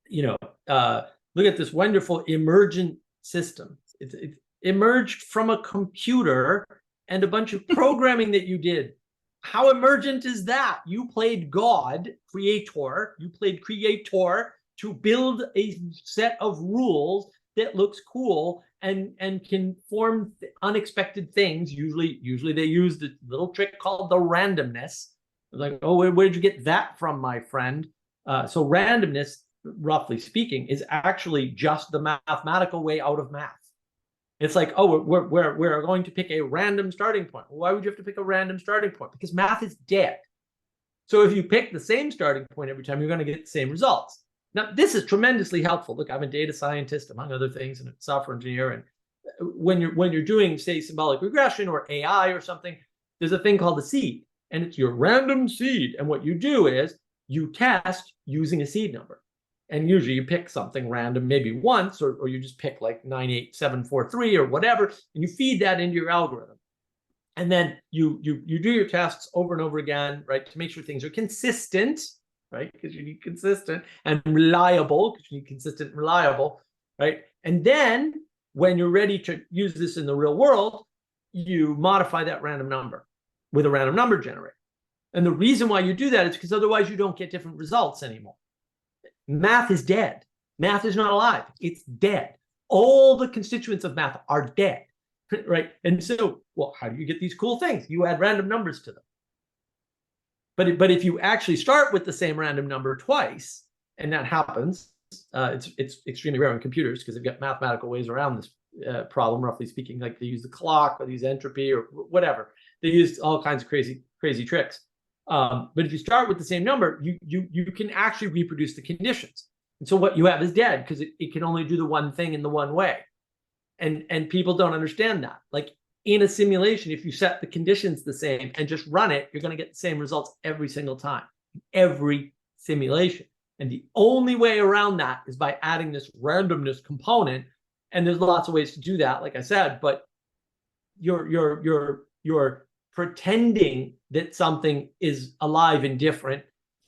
look at this wonderful emergent system. It emerged from a computer and a bunch of programming that you did. How emergent is that? You played God, creator. You played creator to build a set of rules that looks cool and can form unexpected things. Usually they use the little trick called the randomness. Like, oh, where did you get that from, my friend? So randomness, roughly speaking, is actually just the mathematical way out of math. It's like, oh, we're going to pick a random starting point. Why would you have to pick a random starting point? Because math is dead. So if you pick the same starting point every time, you're going to get the same results. Now, this is tremendously helpful. Look, I'm a data scientist, among other things, and a software engineer. And when you're doing, say, symbolic regression or AI or something, there's a thing called the seed, and it's your random seed. And what you do is you test using a seed number. And usually you pick something random, maybe once, or you just pick like 98743 or whatever, and you feed that into your algorithm. And then you do your tests over and over again, right, to make sure things are consistent, right, because you need consistent, and reliable, because you need consistent and reliable, right? And then when you're ready to use this in the real world, you modify that random number with a random number generator. And the reason why you do that is because otherwise you don't get different results anymore. Math is dead. Math is not alive. It's dead. All the constituents of math are dead, right? And so, well, how do you get these cool things? You add random numbers to them. But if you actually start with the same random number twice, and that happens, it's extremely rare in computers because they've got mathematical ways around this problem, roughly speaking, like they use the clock or they use entropy or whatever. They use all kinds of crazy tricks. But if you start with the same number, you can actually reproduce the conditions. And so what you have is dead because it can only do the one thing in the one way. And people don't understand that. Like in a simulation, if you set the conditions the same and just run it, you're going to get the same results every single time, every simulation. And the only way around that is by adding this randomness component. And there's lots of ways to do that, like I said, but you're pretending that something is alive and different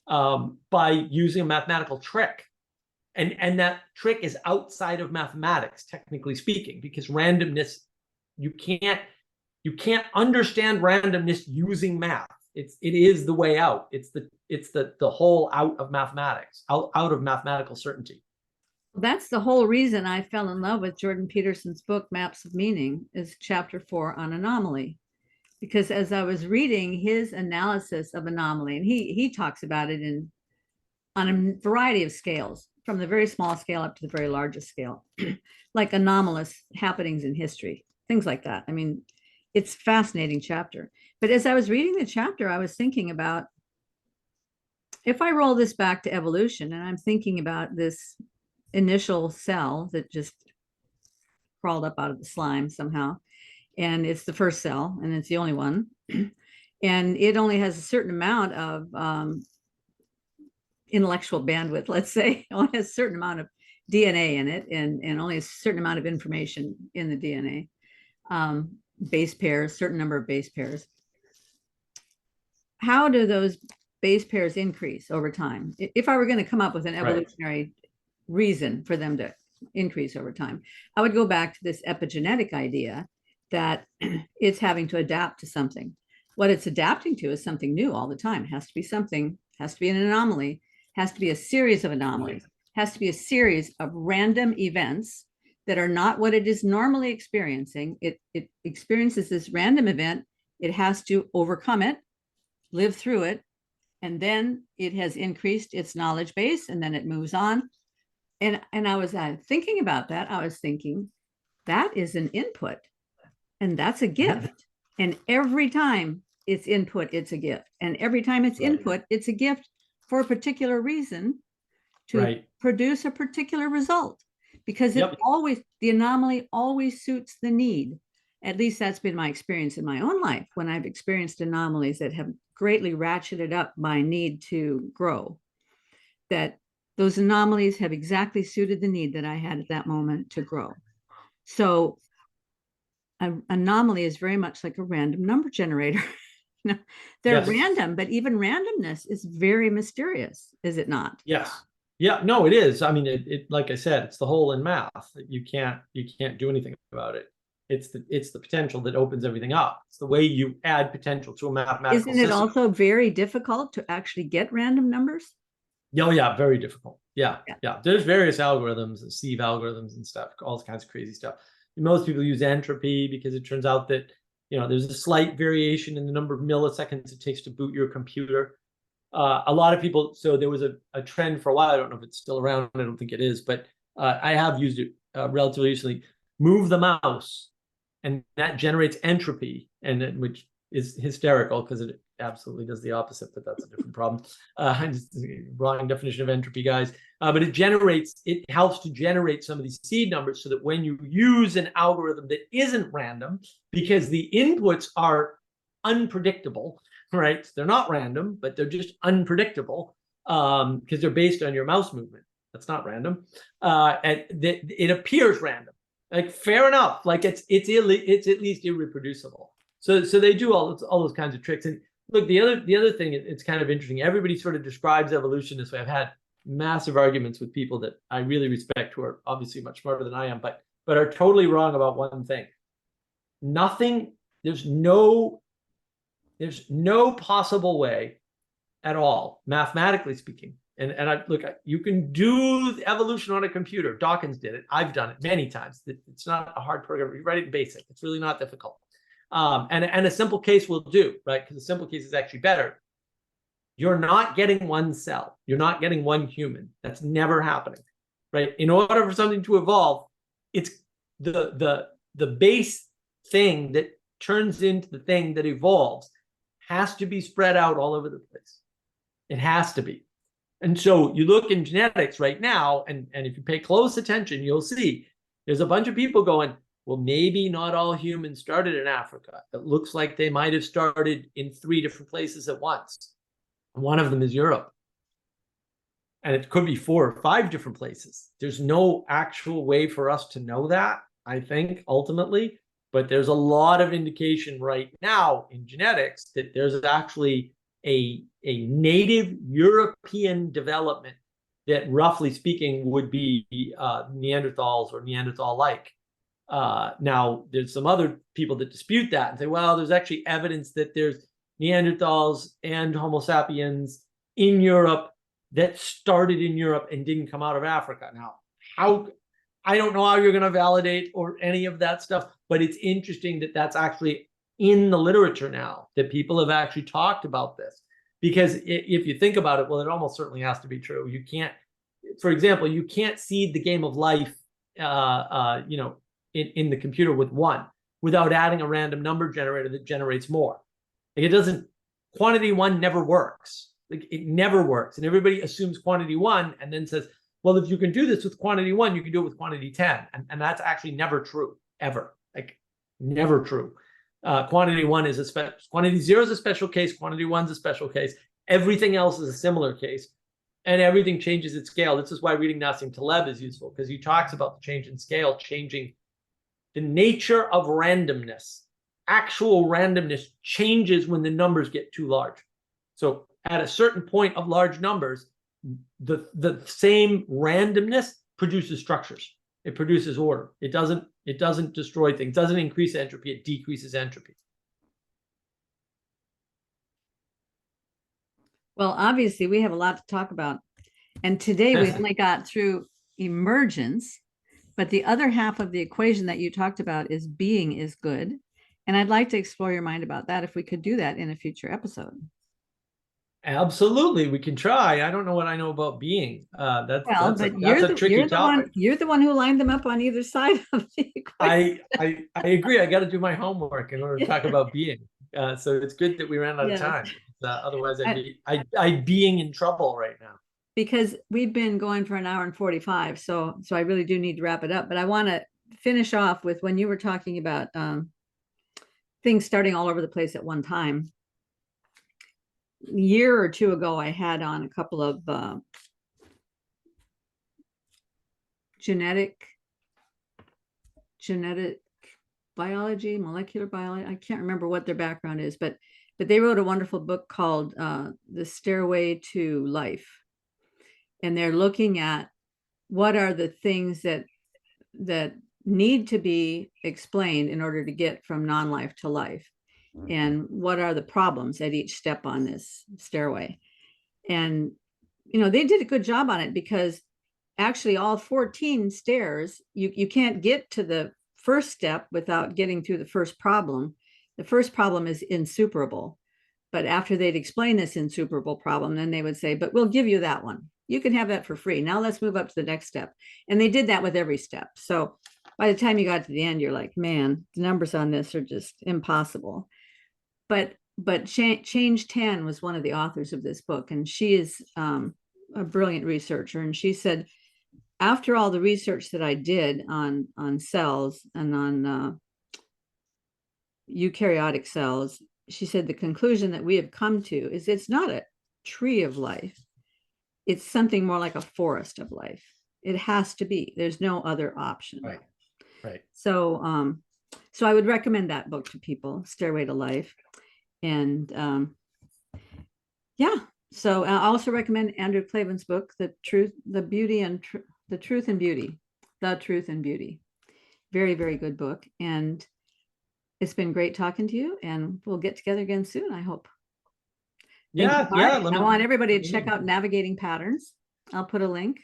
by using a mathematical trick. And that trick is outside of mathematics, technically speaking, because randomness, you can't understand randomness using math. It is the way out. It's the whole out of mathematics, out of mathematical certainty. That's the whole reason I fell in love with Jordan Peterson's book, Maps of Meaning, is chapter 4 on anomaly. Because as I was reading his analysis of anomaly, and he talks about it on a variety of scales, from the very small scale up to the very largest scale, like anomalous happenings in history, things like that. I mean, it's a fascinating chapter. But as I was reading the chapter, I was thinking about, if I roll this back to evolution, and I'm thinking about this initial cell that just crawled up out of the slime somehow, and it's the first cell, and it's the only one, and it only has a certain amount of intellectual bandwidth, let's say. It only has a certain amount of DNA in it, and only a certain amount of information in the DNA. Base pairs, certain number of base pairs. How do those base pairs increase over time? If I were going to come up with an evolutionary reason for them to increase over time, I would go back to this epigenetic idea that it's having to adapt to something. What it's adapting to is something new all the time. It has to be something, has to be an anomaly, has to be a series of anomalies, has to be a series of random events that are not what it is normally experiencing. It experiences this random event, it has to overcome it, live through it, and then it has increased its knowledge base, and then it moves on. And I was thinking about that. I was thinking, that is an input, and that's a gift. And every time it's input, it's a gift. And every time it's input, it's a gift for a particular reason to produce a particular result. Because it always, the anomaly always suits the need. At least that's been my experience in my own life when I've experienced anomalies that have greatly ratcheted up my need to grow. That those anomalies have exactly suited the need that I had at that moment to grow. So an anomaly is very much like a random number generator. They're random, but even randomness is very mysterious, is it not? Yes. Yeah, no, it is. I mean, it like I said, it's the hole in math. You can't do anything about it. It's the potential that opens everything up. It's the way you add potential to a mathematical system. Isn't it also very difficult to actually get random numbers? Oh, yeah, very difficult. Yeah. There's various algorithms, sieve algorithms and stuff, all kinds of crazy stuff. Most people use entropy because it turns out that, there's a slight variation in the number of milliseconds it takes to boot your computer. A lot of people, so there was a trend for a while, I don't know if it's still around, I don't think it is, but I have used it relatively recently. Move the mouse, and that generates entropy, and which is hysterical because absolutely does the opposite, but that's a different problem. Wrong definition of entropy, guys. But it helps to generate some of these seed numbers so that when you use an algorithm that isn't random, because the inputs are unpredictable, right? They're not random, but they're just unpredictable because they're based on your mouse movement. That's not random. And it appears random. Like, fair enough. Like, it's at least irreproducible. So they do all those kinds of tricks. And look, the other thing, it's kind of interesting. Everybody sort of describes evolution this way. I've had massive arguments with people that I really respect, who are obviously much smarter than I am, but are totally wrong about one thing. There's no possible way at all, mathematically speaking. And look, you can do evolution on a computer. Dawkins did it. I've done it many times. It's not a hard program. You write it in BASIC. It's really not difficult. And a simple case will do, right? Because a simple case is actually better. You're not getting one cell. You're not getting one human. That's never happening, right? In order for something to evolve, it's the base thing that turns into the thing that evolves has to be spread out all over the place. It has to be. And so you look in genetics right now, and if you pay close attention, you'll see there's a bunch of people going, well, maybe not all humans started in Africa. It looks like they might have started in 3 different places at once. One of them is Europe. And it could be 4 or 5 different places. There's no actual way for us to know that, I think, ultimately. But there's a lot of indication right now in genetics that there's actually a native European development that, roughly speaking, would be Neanderthals or Neanderthal-like. Now, there's some other people that dispute that and say, well, there's actually evidence that there's Neanderthals and Homo sapiens in Europe that started in Europe and didn't come out of Africa. Now, I don't know how you're going to validate or any of that stuff, but it's interesting that that's actually in the literature now, that people have actually talked about this. Because if you think about it, well, it almost certainly has to be true. You can't, for example, you can't seed the game of life, in the computer with 1 without adding a random number generator that generates more. Like, it doesn't, quantity 1 never works. Like, it never works. And everybody assumes quantity 1 and then says, well, if you can do this with quantity 1, you can do it with quantity 10. And that's actually never true, ever. Like, never true. Quantity 1 is quantity 0 is a special case. Quantity 1 is a special case. Everything else is a similar case. And everything changes its scale. This is why reading Nassim Taleb is useful, because he talks about the change in scale, changing the nature of randomness. Actual randomness changes when the numbers get too large. So at a certain point of large numbers, the same randomness produces structures. It produces order. It doesn't destroy things. It doesn't increase entropy. It decreases entropy. Well, obviously, we have a lot to talk about. And today we only got through emergence, but the other half of the equation that you talked about is being is good. And I'd like to explore your mind about that if we could do that in a future episode. Absolutely, we can try. I don't know what I know about being. That's a tricky topic. You're the one who lined them up on either side of the equation. I agree. I got to do my homework in order to talk about being. So it's good that we ran out of time. Otherwise, I'd being in trouble right now. Because we've been going for an hour and 45, so I really do need to wrap it up. But I want to finish off with when you were talking about things starting all over the place at one time. A year or 2 ago, I had on a couple of genetic biology, molecular biology. I can't remember what their background is, but they wrote a wonderful book called The Stairway to Life. And they're looking at what are the things that need to be explained in order to get from non-life to life. And what are the problems at each step on this stairway. And, they did a good job on it, because actually all 14 stairs, you can't get to the first step without getting through the first problem. The first problem is insuperable. But after they'd explain this insuperable problem, then they would say, but we'll give you that one. You can have that for free. Now let's move up to the next step. And they did that with every step. So by the time you got to the end, you're like, man, the numbers on this are just impossible. But but Change 10 was one of the authors of this book, and she is a brilliant researcher. And she said, after all the research that I did on cells and on eukaryotic cells, she said the conclusion that we have come to is it's not a tree of life. It's something more like a forest of life. It has to be. There's no other option. Right. Right. So, so I would recommend that book to people, Stairway to Life. And yeah, so I also recommend Andrew Klavan's book, The Truth and Beauty. Very, very good book. And it's been great talking to you, and we'll get together again soon, I hope. Thank you, Mark. I want everybody to check out Navigating Patterns. I'll put a link.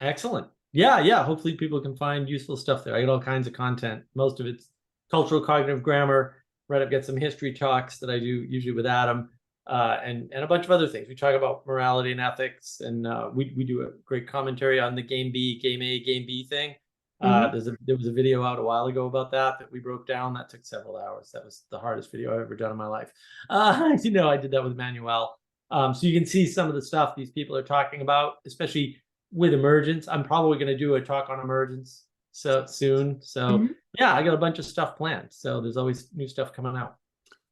Excellent. Yeah. Hopefully people can find useful stuff there. I get all kinds of content. Most of it's cultural cognitive grammar. Right, I've got some history talks that I do usually with Adam, and a bunch of other things. We talk about morality and ethics, and we do a great commentary on the game A, game B thing. There was a video out a while ago about that we broke down. That took several hours. That was the hardest video I've ever done in my life. I did that with Manuel. So you can see some of the stuff these people are talking about, especially with emergence. I'm probably going to do a talk on emergence soon. So yeah, I got a bunch of stuff planned. So there's always new stuff coming out.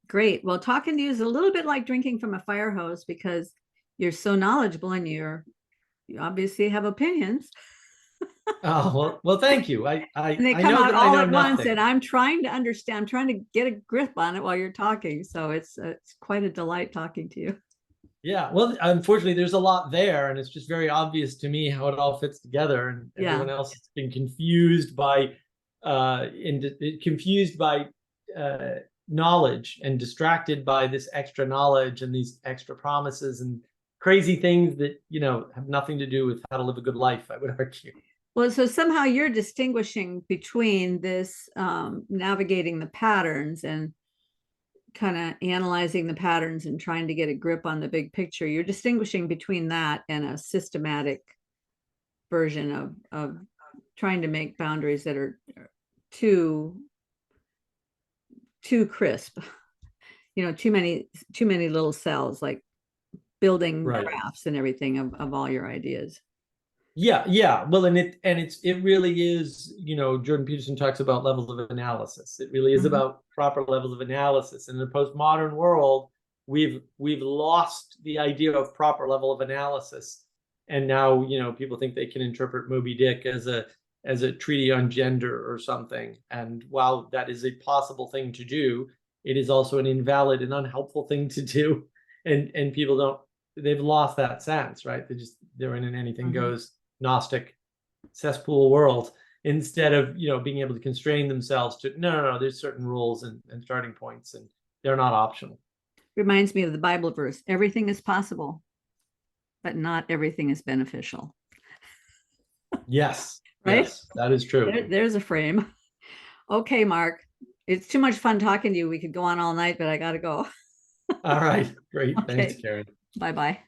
Great. Well, talking to you is a little bit like drinking from a fire hose, because you're so knowledgeable and you obviously have opinions. Oh, well, thank you. And they come out all at once, and I'm trying to understand. I'm trying to get a grip on it while you're talking. So it's quite a delight talking to you. Yeah, well, unfortunately, there's a lot there, and it's just very obvious to me how it all fits together. And everyone else has been confused by knowledge and distracted by this extra knowledge and these extra promises and crazy things that have nothing to do with how to live a good life, I would argue. Well, so somehow you're distinguishing between this navigating the patterns and kind of analyzing the patterns and trying to get a grip on the big picture. You're distinguishing between that and a systematic version of trying to make boundaries that are too crisp, too many little cells, like building graphs and everything of all your ideas. Yeah. Well, and it really is, Jordan Peterson talks about levels of analysis. It really is about proper levels of analysis. In the postmodern world, we've lost the idea of proper level of analysis. And now, people think they can interpret Moby Dick as a treaty on gender or something. And while that is a possible thing to do, it is also an invalid and unhelpful thing to do. And people they've lost that sense, right? They're in an anything goes Gnostic cesspool world, instead of being able to constrain themselves to no, there's certain rules and starting points, and they're not optional. Reminds me of the Bible verse, everything is possible, but not everything is beneficial. Yes. Right? Yes, that is true. There's a frame. Okay, Mark, it's too much fun talking to you. We could go on all night, but I gotta go. All right, great. Okay. Thanks, Karen. Bye-bye.